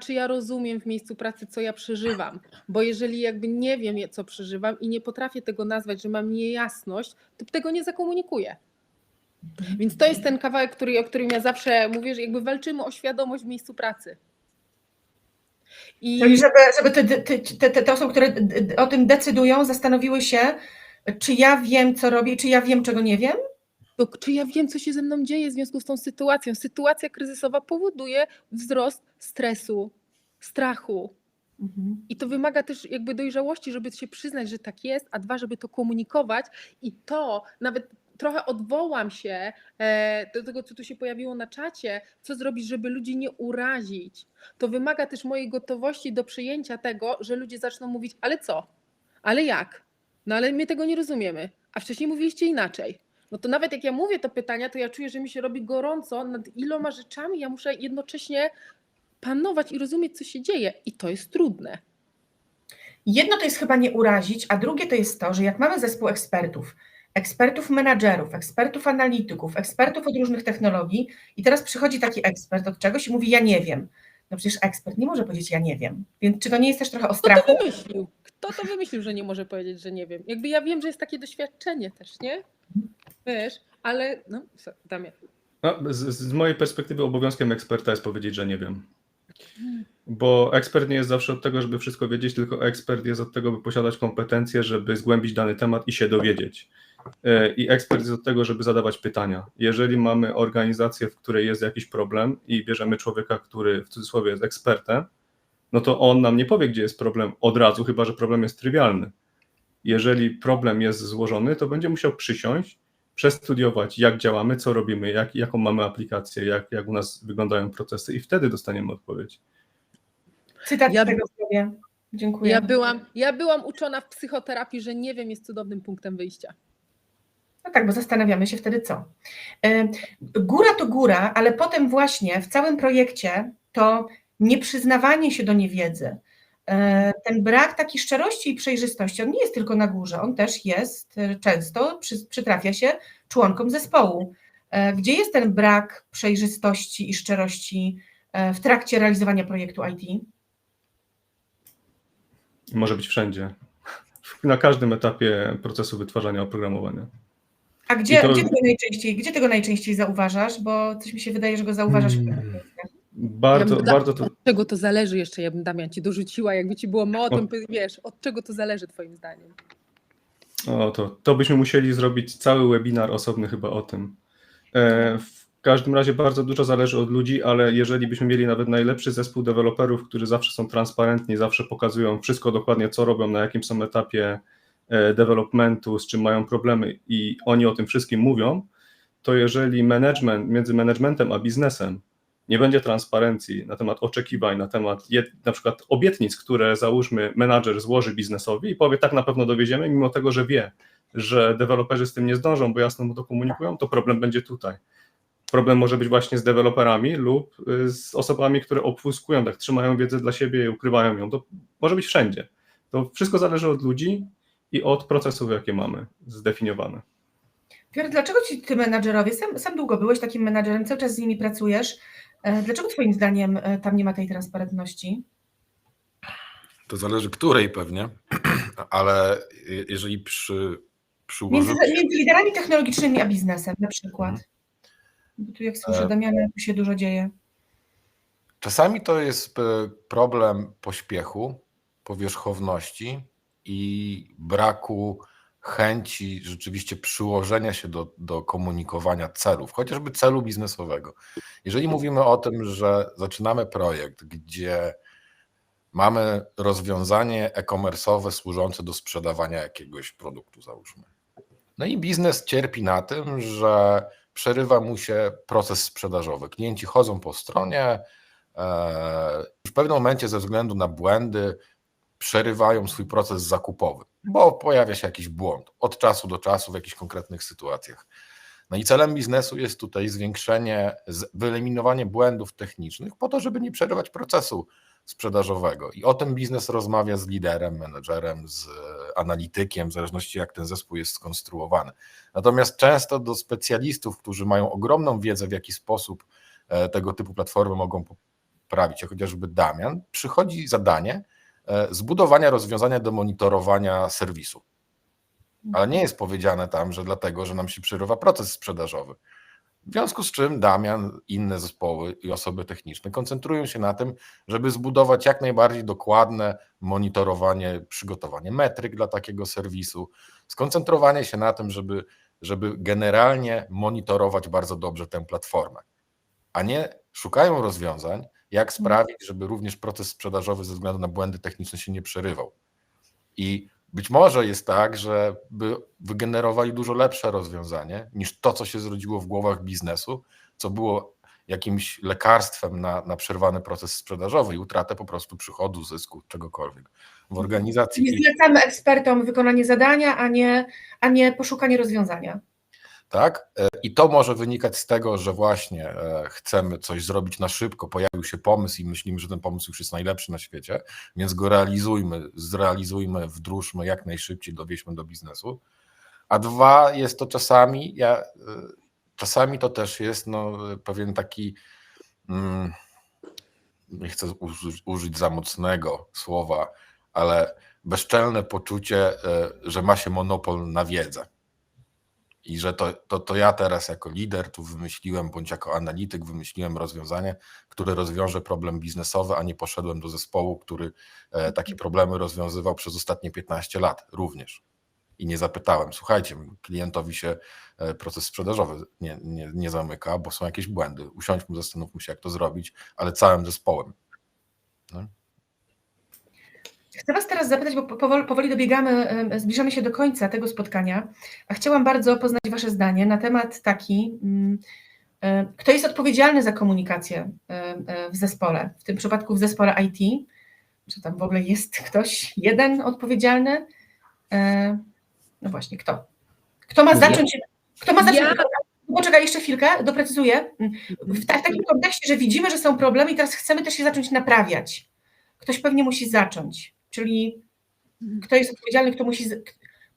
Czy ja rozumiem w miejscu pracy, co ja przeżywam, bo jeżeli jakby nie wiem, co przeżywam i nie potrafię tego nazwać, że mam niejasność, to tego nie zakomunikuję. Więc to jest ten kawałek, o którym ja zawsze mówię, że jakby walczymy o świadomość w miejscu pracy. Czyli żeby te osoby, które o tym decydują, zastanowiły się, czy ja wiem, co robię, czy ja wiem, czego nie wiem? Bo czy ja wiem, co się ze mną dzieje w związku z tą sytuacją? Sytuacja kryzysowa powoduje wzrost stresu, strachu. I to wymaga też jakby dojrzałości, żeby się przyznać, że tak jest, a dwa, żeby to komunikować i to nawet trochę odwołam się do tego, co tu się pojawiło na czacie, co zrobić, żeby ludzi nie urazić. To wymaga też mojej gotowości do przyjęcia tego, że ludzie zaczną mówić, ale co? Ale jak? No ale my tego nie rozumiemy, a wcześniej mówiliście inaczej. No to nawet jak ja mówię te pytania, to ja czuję, że mi się robi gorąco nad iloma rzeczami, ja muszę jednocześnie panować i rozumieć, co się dzieje i to jest trudne. Jedno to jest chyba nie urazić, a drugie to jest to, że jak mamy zespół ekspertów menadżerów, ekspertów analityków, ekspertów od różnych technologii i teraz przychodzi taki ekspert od czegoś i mówi ja nie wiem. No przecież ekspert nie może powiedzieć ja nie wiem. Więc czy to nie jest też trochę o strachu? Kto to wymyślił, że nie może powiedzieć, że nie wiem? Jakby ja wiem, że jest takie doświadczenie też, nie? Wiesz, ale no, Damian. No, z mojej perspektywy obowiązkiem eksperta jest powiedzieć, że nie wiem. Bo ekspert nie jest zawsze od tego, żeby wszystko wiedzieć, tylko ekspert jest od tego, by posiadać kompetencje, żeby zgłębić dany temat i się dowiedzieć. I ekspert jest od tego, żeby zadawać pytania. Jeżeli mamy organizację, w której jest jakiś problem i bierzemy człowieka, który w cudzysłowie jest ekspertem, no to on nam nie powie, gdzie jest problem od razu, chyba że problem jest trywialny. Jeżeli problem jest złożony, to będzie musiał przysiąść przestudiować, jak działamy, co robimy, jaką mamy aplikację, jak u nas wyglądają procesy i wtedy dostaniemy odpowiedź. Cytat Ja- z tego sobie. Dziękuję. Ja byłam uczona w psychoterapii, że nie wiem jest cudownym punktem wyjścia. No tak, bo zastanawiamy się wtedy co. Góra to góra, ale potem właśnie w całym projekcie to nieprzyznawanie się do niewiedzy, ten brak takiej szczerości i przejrzystości, on nie jest tylko na górze, on też jest często, przytrafia się członkom zespołu. Gdzie jest ten brak przejrzystości i szczerości w trakcie realizowania projektu IT? Może być wszędzie. Na każdym etapie procesu wytwarzania oprogramowania. A I gdzie to- gdzie tego najczęściej zauważasz? Bo coś mi się wydaje, że go zauważasz w pewnych miejscach. Bardzo to. Od czego to zależy jeszcze, ja bym Damian ci dorzuciła, jakby ci było mowa, to wiesz, od czego to zależy twoim zdaniem? To byśmy musieli zrobić cały webinar osobny chyba o tym. W każdym razie bardzo dużo zależy od ludzi, ale jeżeli byśmy mieli nawet najlepszy zespół deweloperów, którzy zawsze są transparentni, zawsze pokazują wszystko dokładnie, co robią, na jakim są etapie developmentu, z czym mają problemy i oni o tym wszystkim mówią, to jeżeli między managementem a biznesem nie będzie transparencji na temat oczekiwań, na temat na przykład obietnic, które załóżmy menadżer złoży biznesowi i powie, tak na pewno dowieziemy, mimo tego, że wie, że deweloperzy z tym nie zdążą, bo jasno mu to komunikują, to problem będzie tutaj. Problem może być właśnie z deweloperami lub z osobami, które obfuskują, tak trzymają wiedzę dla siebie i ukrywają ją. To może być wszędzie. To wszystko zależy od ludzi i od procesów, jakie mamy zdefiniowane. Piotr, dlaczego ci menadżerowie, sam długo byłeś takim menadżerem, cały czas z nimi pracujesz, dlaczego twoim zdaniem tam nie ma tej transparentności? To zależy której pewnie, ale jeżeli Między przyłożymy... liderami technologicznymi a biznesem na przykład. Bo tu jak słyszę Damiana, tu się dużo dzieje. Czasami to jest problem pośpiechu, powierzchowności i braku chęci rzeczywiście przyłożenia się do komunikowania celów, chociażby celu biznesowego. Jeżeli mówimy o tym, że zaczynamy projekt, gdzie mamy rozwiązanie e-commerce'owe służące do sprzedawania jakiegoś produktu, załóżmy. No i biznes cierpi na tym, że przerywa mu się proces sprzedażowy. Klienci chodzą po stronie, w pewnym momencie ze względu na błędy przerywają swój proces zakupowy, bo pojawia się jakiś błąd od czasu do czasu w jakichś konkretnych sytuacjach. No i celem biznesu jest tutaj wyeliminowanie błędów technicznych po to, żeby nie przerywać procesu sprzedażowego. I o tym biznes rozmawia z liderem, menedżerem, z analitykiem, w zależności jak ten zespół jest skonstruowany. Natomiast często do specjalistów, którzy mają ogromną wiedzę, w jaki sposób tego typu platformy mogą poprawić, jak chociażby Damian, przychodzi zadanie zbudowania rozwiązania do monitorowania serwisu. Ale nie jest powiedziane tam, że dlatego, że nam się przerywa proces sprzedażowy. W związku z czym Damian, inne zespoły i osoby techniczne koncentrują się na tym, żeby zbudować jak najbardziej dokładne monitorowanie, przygotowanie metryk dla takiego serwisu, skoncentrowanie się na tym, żeby generalnie monitorować bardzo dobrze tę platformę, a nie szukają rozwiązań, jak sprawić, żeby również proces sprzedażowy ze względu na błędy techniczne się nie przerywał. I być może jest tak, że by wygenerowali dużo lepsze rozwiązanie niż to, co się zrodziło w głowach biznesu, co było jakimś lekarstwem na przerwany proces sprzedażowy i utratę po prostu przychodu, zysku, czegokolwiek w organizacji. Czyli zlecamy ekspertom wykonanie zadania, a nie poszukanie rozwiązania. Tak? I to może wynikać z tego, że właśnie chcemy coś zrobić na szybko, pojawił się pomysł i myślimy, że ten pomysł już jest najlepszy na świecie, więc go zrealizujmy, wdróżmy jak najszybciej, dowieźmy do biznesu. A dwa, jest to czasami to też jest pewien taki, nie chcę użyć za mocnego słowa, ale bezczelne poczucie, że ma się monopol na wiedzę. I że to ja teraz jako lider tu wymyśliłem, bądź jako analityk wymyśliłem rozwiązanie, które rozwiąże problem biznesowy, a nie poszedłem do zespołu, który takie problemy rozwiązywał przez ostatnie 15 lat również. I nie zapytałem, słuchajcie, klientowi się proces sprzedażowy nie zamyka, bo są jakieś błędy. Usiądźmy, zastanówmy się, jak to zrobić, ale całym zespołem. No. Chcę Was teraz zapytać, bo powoli zbliżamy się do końca tego spotkania, a chciałam bardzo poznać Wasze zdanie na temat taki, kto jest odpowiedzialny za komunikację w zespole, w tym przypadku w zespole IT. Czy tam w ogóle jest ktoś jeden odpowiedzialny? No właśnie, kto? Kto ma zacząć? Poczekaj jeszcze chwilkę, doprecyzuję. W takim kontekście, że widzimy, że są problemy i teraz chcemy też je zacząć naprawiać. Ktoś pewnie musi zacząć, czyli kto jest odpowiedzialny,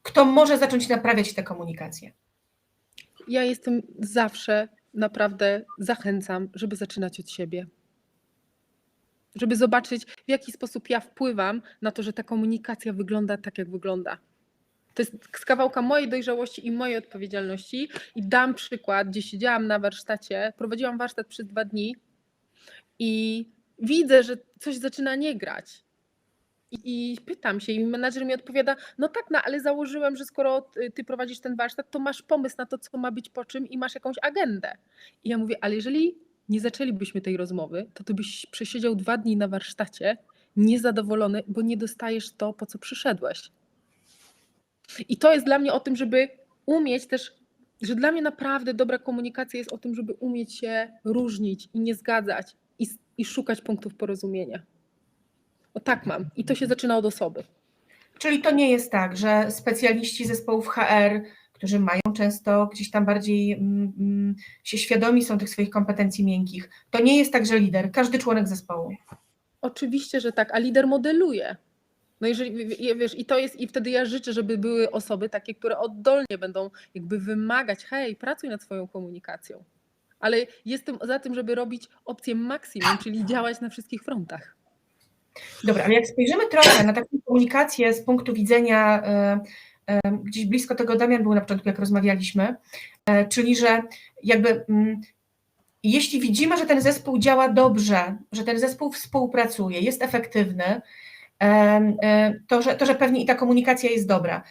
kto może zacząć naprawiać tę komunikację. Ja jestem zawsze, naprawdę zachęcam, żeby zaczynać od siebie. Żeby zobaczyć, w jaki sposób ja wpływam na to, że ta komunikacja wygląda tak, jak wygląda. To jest z kawałka mojej dojrzałości i mojej odpowiedzialności. I dam przykład, gdzie siedziałam na warsztacie, prowadziłam warsztat przez 2 dni i widzę, że coś zaczyna nie grać. I pytam się, i menadżer mi odpowiada, no tak, no ale założyłem, że skoro ty prowadzisz ten warsztat, to masz pomysł na to, co ma być po czym i masz jakąś agendę. I ja mówię, ale jeżeli nie zaczęlibyśmy tej rozmowy, to ty byś przesiedział 2 dni na warsztacie niezadowolony, bo nie dostajesz to, po co przyszedłeś. I to jest dla mnie o tym, żeby umieć też, że dla mnie naprawdę dobra komunikacja jest o tym, żeby umieć się różnić i nie zgadzać i szukać punktów porozumienia. O tak mam. I to się zaczyna od osoby. Czyli to nie jest tak, że specjaliści zespołów HR, którzy mają często gdzieś tam bardziej się świadomi są tych swoich kompetencji miękkich, to nie jest tak, że lider, każdy członek zespołu. Oczywiście, że tak, a lider modeluje. No jeżeli, wiesz, i to jest, i wtedy ja życzę, żeby były osoby takie, które oddolnie będą jakby wymagać, hej, pracuj nad swoją komunikacją. Ale jestem za tym, żeby robić opcję maksimum, czyli działać na wszystkich frontach. Dobra, ale jak spojrzymy trochę na taką komunikację z punktu widzenia, gdzieś blisko tego Damian był na początku, jak rozmawialiśmy, czyli że jakby jeśli widzimy, że ten zespół działa dobrze, że ten zespół współpracuje, jest efektywny, to że pewnie i ta komunikacja jest dobra.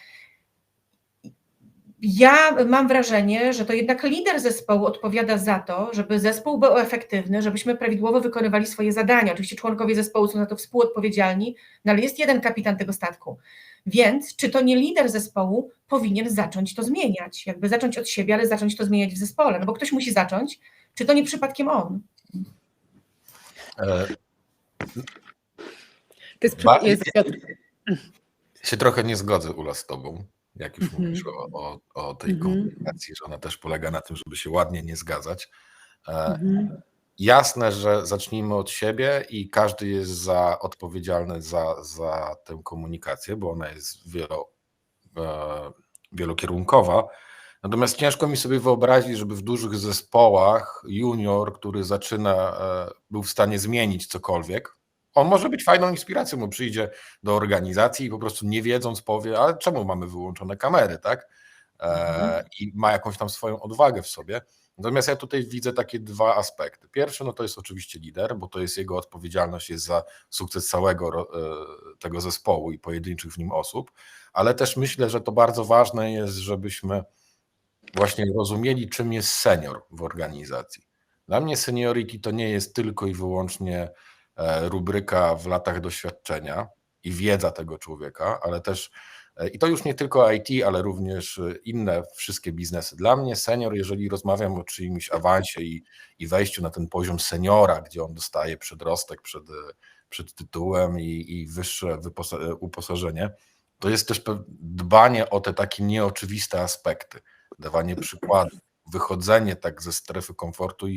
Ja mam wrażenie, że to jednak lider zespołu odpowiada za to, żeby zespół był efektywny, żebyśmy prawidłowo wykonywali swoje zadania. Oczywiście członkowie zespołu są za to współodpowiedzialni, no ale jest jeden kapitan tego statku. Więc czy to nie lider zespołu powinien zacząć to zmieniać? Jakby zacząć od siebie, ale zacząć to zmieniać w zespole, no bo ktoś musi zacząć. Czy to nie przypadkiem on? To jest Piotr. Się trochę nie zgodzę, Ula, z tobą, jak już mówisz o tej komunikacji, że ona też polega na tym, żeby się ładnie nie zgadzać. Jasne, że zacznijmy od siebie i każdy jest odpowiedzialny za tę komunikację, bo ona jest wielokierunkowa. Natomiast ciężko mi sobie wyobrazić, żeby w dużych zespołach junior, który zaczyna, był w stanie zmienić cokolwiek. On może być fajną inspiracją, bo przyjdzie do organizacji i po prostu nie wiedząc powie, ale czemu mamy wyłączone kamery, tak? I ma jakąś tam swoją odwagę w sobie. Natomiast ja tutaj widzę takie 2 aspekty. Pierwszy, no to jest oczywiście lider, bo to jest jego odpowiedzialność jest za sukces całego tego zespołu i pojedynczych w nim osób, ale też myślę, że to bardzo ważne jest, żebyśmy właśnie rozumieli, czym jest senior w organizacji. Dla mnie seniority to nie jest tylko i wyłącznie rubryka w latach doświadczenia i wiedza tego człowieka, ale też, i to już nie tylko IT, ale również inne wszystkie biznesy. Dla mnie senior, jeżeli rozmawiam o czyimś awansie i wejściu na ten poziom seniora, gdzie on dostaje przedrostek przed tytułem i wyższe uposażenie, to jest też dbanie o te takie nieoczywiste aspekty, dawanie przykładów, wychodzenie tak ze strefy komfortu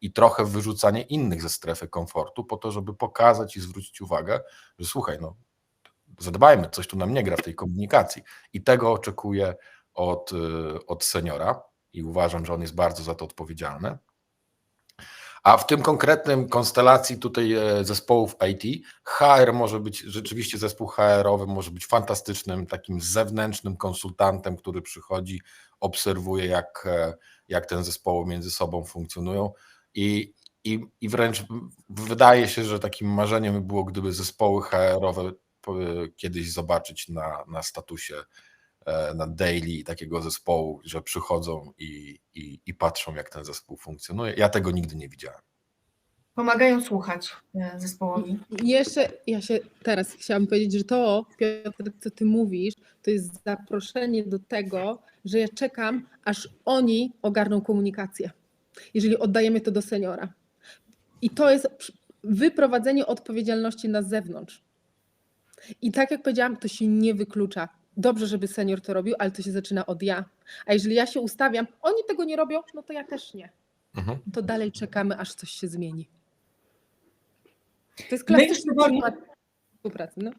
i trochę wyrzucanie innych ze strefy komfortu po to, żeby pokazać i zwrócić uwagę, że słuchaj, no zadbajmy, coś tu nam nie gra w tej komunikacji. I tego oczekuję od seniora i uważam, że on jest bardzo za to odpowiedzialny. A w tym konkretnym konstelacji tutaj zespołów IT, HR może być, rzeczywiście zespół HR-owy może być fantastycznym takim zewnętrznym konsultantem, który przychodzi, obserwuje jak te zespoły między sobą funkcjonują i wręcz wydaje się, że takim marzeniem by było, gdyby zespoły HR-owe kiedyś zobaczyć na statusie, na daily takiego zespołu, że przychodzą i patrzą, jak ten zespół funkcjonuje. Ja tego nigdy nie widziałem. Pomagają słuchać zespołowi. I jeszcze ja się teraz chciałam powiedzieć, że to, Piotr, co ty mówisz, to jest zaproszenie do tego, że ja czekam, aż oni ogarną komunikację, jeżeli oddajemy to do seniora. I to jest wyprowadzenie odpowiedzialności na zewnątrz. I tak jak powiedziałam, to się nie wyklucza. Dobrze, żeby senior to robił, ale to się zaczyna od ja. A jeżeli ja się ustawiam, oni tego nie robią, no to ja też nie. To dalej czekamy, aż coś się zmieni. To jest klasyczny przykład współpracy. No.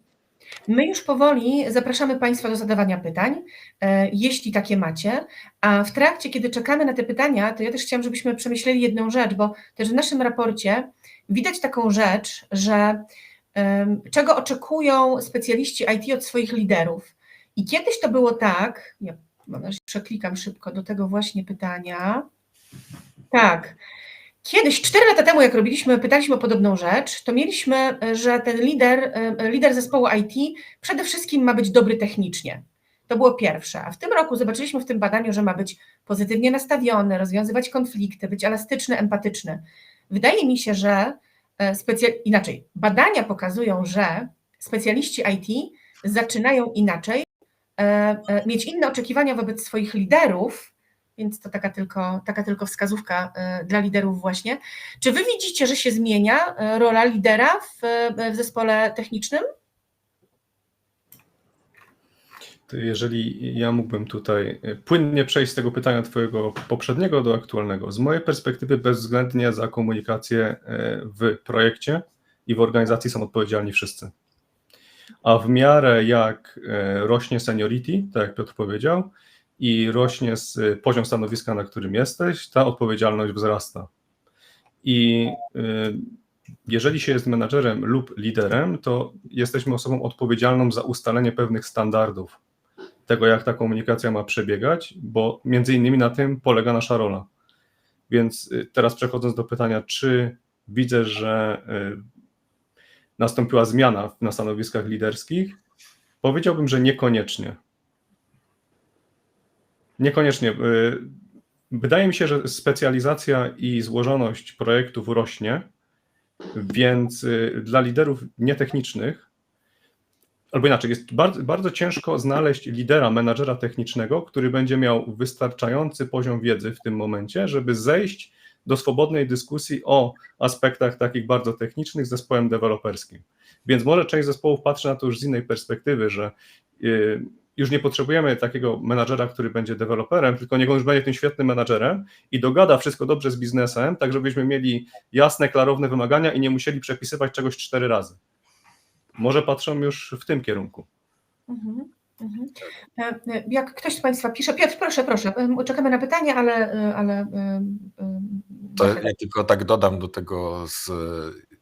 My już powoli zapraszamy Państwa do zadawania pytań, jeśli takie macie, a w trakcie, kiedy czekamy na te pytania, to ja też chciałam, żebyśmy przemyśleli jedną rzecz, bo też w naszym raporcie widać taką rzecz, że czego oczekują specjaliści IT od swoich liderów. I kiedyś to było tak, ja przeklikam szybko do tego właśnie pytania. Tak. Kiedyś, 4 lata temu, jak pytaliśmy o podobną rzecz, to mieliśmy, że ten lider zespołu IT przede wszystkim ma być dobry technicznie. To było pierwsze. A w tym roku zobaczyliśmy w tym badaniu, że ma być pozytywnie nastawiony, rozwiązywać konflikty, być elastyczny, empatyczny. Wydaje mi się, że badania pokazują, że specjaliści IT zaczynają inaczej, mieć inne oczekiwania wobec swoich liderów, więc to taka tylko wskazówka dla liderów właśnie. Czy wy widzicie, że się zmienia rola lidera w zespole technicznym? Jeżeli ja mógłbym tutaj płynnie przejść z tego pytania twojego poprzedniego do aktualnego. Z mojej perspektywy bezwzględnie za komunikację w projekcie i w organizacji są odpowiedzialni wszyscy. A w miarę jak rośnie seniority, tak jak Piotr powiedział, i rośnie poziom stanowiska, na którym jesteś, ta odpowiedzialność wzrasta. I jeżeli się jest menadżerem lub liderem, to jesteśmy osobą odpowiedzialną za ustalenie pewnych standardów tego, jak ta komunikacja ma przebiegać, bo między innymi na tym polega nasza rola. Więc teraz przechodząc do pytania, czy widzę, że nastąpiła zmiana na stanowiskach liderskich, powiedziałbym, że niekoniecznie. Niekoniecznie. Wydaje mi się, że specjalizacja i złożoność projektów rośnie, więc dla liderów nietechnicznych, albo inaczej, jest bardzo, bardzo ciężko znaleźć lidera, menadżera technicznego, który będzie miał wystarczający poziom wiedzy w tym momencie, żeby zejść do swobodnej dyskusji o aspektach takich bardzo technicznych z zespołem deweloperskim. Więc może część zespołów patrzy na to już z innej perspektywy, że już nie potrzebujemy takiego menadżera, który będzie deweloperem, tylko niech on już będzie tym świetnym menadżerem i dogada wszystko dobrze z biznesem, tak żebyśmy mieli jasne, klarowne wymagania i nie musieli przepisywać czegoś 4 razy. Może patrzą już w tym kierunku. Jak ktoś z Państwa pisze, Piotr, proszę, czekamy na pytania, ale to ja tylko tak dodam do tego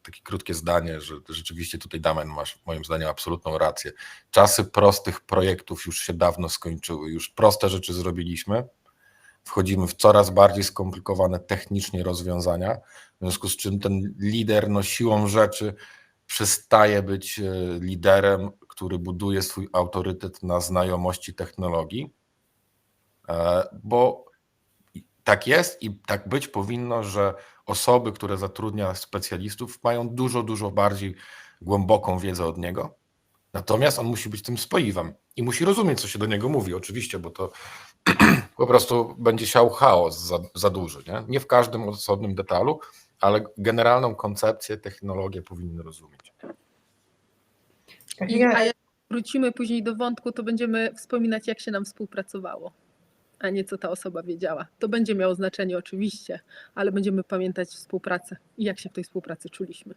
takie krótkie zdanie, że rzeczywiście tutaj Damian masz moim zdaniem absolutną rację. Czasy prostych projektów już się dawno skończyły, już proste rzeczy zrobiliśmy, wchodzimy w coraz bardziej skomplikowane technicznie rozwiązania, w związku z czym ten lider siłą rzeczy przestaje być liderem, który buduje swój autorytet na znajomości technologii, bo tak jest i tak być powinno, że osoby, które zatrudnia specjalistów, mają dużo bardziej głęboką wiedzę od niego, natomiast on musi być tym spoiwem i musi rozumieć, co się do niego mówi, oczywiście, bo to po prostu będzie siał chaos za duży, nie w każdym osobnym detalu, ale generalną koncepcję, technologię powinny rozumieć. A jak wrócimy później do wątku, to będziemy wspominać, jak się nam współpracowało, a nie co ta osoba wiedziała. To będzie miało znaczenie oczywiście, ale będziemy pamiętać współpracę i jak się w tej współpracy czuliśmy.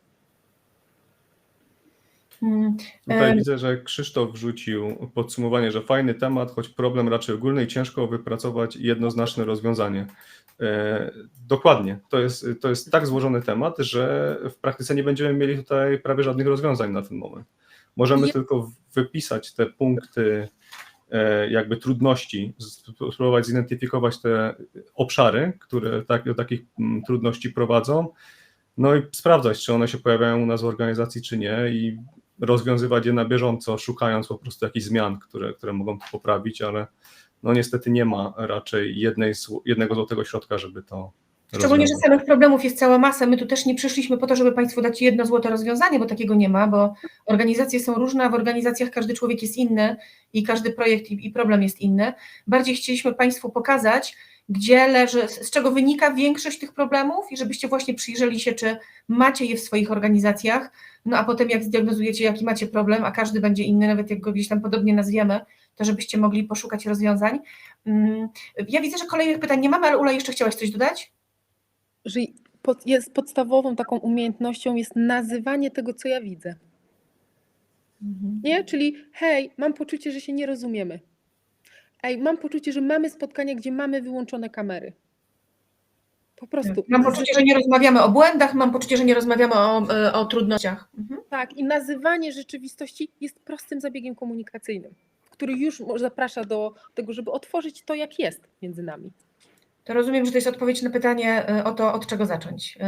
Tutaj widzę, że Krzysztof wrzucił podsumowanie, że fajny temat, choć problem raczej ogólny i ciężko wypracować jednoznaczne rozwiązanie. Dokładnie. To jest tak złożony temat, że w praktyce nie będziemy mieli tutaj prawie żadnych rozwiązań na ten moment. Możemy tylko wypisać te punkty jakby trudności, spróbować zidentyfikować te obszary, które do takich trudności prowadzą, no i sprawdzać, czy one się pojawiają u nas w organizacji, czy nie i rozwiązywać je na bieżąco, szukając po prostu jakichś zmian, które mogą to poprawić, ale no niestety nie ma raczej jednego złotego środka, żeby to Szczególnie, że rozwiązać. samych problemów jest cała masa. My tu też nie przyszliśmy po to, żeby Państwu dać jedno złote rozwiązanie, bo takiego nie ma, bo organizacje są różne, a w organizacjach każdy człowiek jest inny i każdy projekt i problem jest inny. Bardziej chcieliśmy Państwu pokazać, gdzie leży, z czego wynika większość tych problemów i żebyście właśnie przyjrzeli się, czy macie je w swoich organizacjach, no a potem jak zdiagnozujecie, jaki macie problem, a każdy będzie inny, nawet jak go gdzieś tam podobnie nazwiemy, to żebyście mogli poszukać rozwiązań. Ja widzę, że kolejnych pytań nie mamy, ale Ula, jeszcze chciałaś coś dodać? Że jest podstawową taką umiejętnością jest nazywanie tego, co ja widzę. Nie? Czyli hej, mam poczucie, że się nie rozumiemy. Ej, mam poczucie, że mamy spotkanie, gdzie mamy wyłączone kamery. Po prostu. Mam poczucie, że nie rozmawiamy o błędach, mam poczucie, że nie rozmawiamy o trudnościach. Tak, i nazywanie rzeczywistości jest prostym zabiegiem komunikacyjnym, który już zaprasza do tego, żeby otworzyć to, jak jest między nami. To rozumiem, że to jest odpowiedź na pytanie o to, od czego zacząć.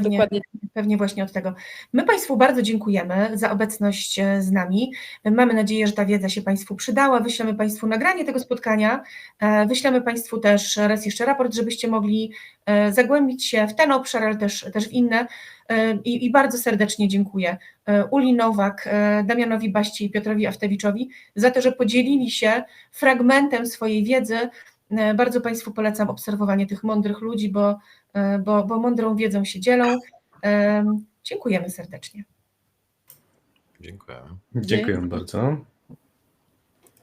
Dokładnie. Pewnie właśnie od tego. My Państwu bardzo dziękujemy za obecność z nami. Mamy nadzieję, że ta wiedza się Państwu przydała. Wyślemy Państwu nagranie tego spotkania. Wyślemy Państwu też raz jeszcze raport, żebyście mogli zagłębić się w ten obszar, ale też w inne. I bardzo serdecznie dziękuję Uli Nowak, Damianowi Baści i Piotrowi Aftewiczowi za to, że podzielili się fragmentem swojej wiedzy. Bardzo Państwu polecam obserwowanie tych mądrych ludzi, bo mądrą wiedzą się dzielą. Dziękujemy serdecznie. Dziękujemy. Dziękuję bardzo.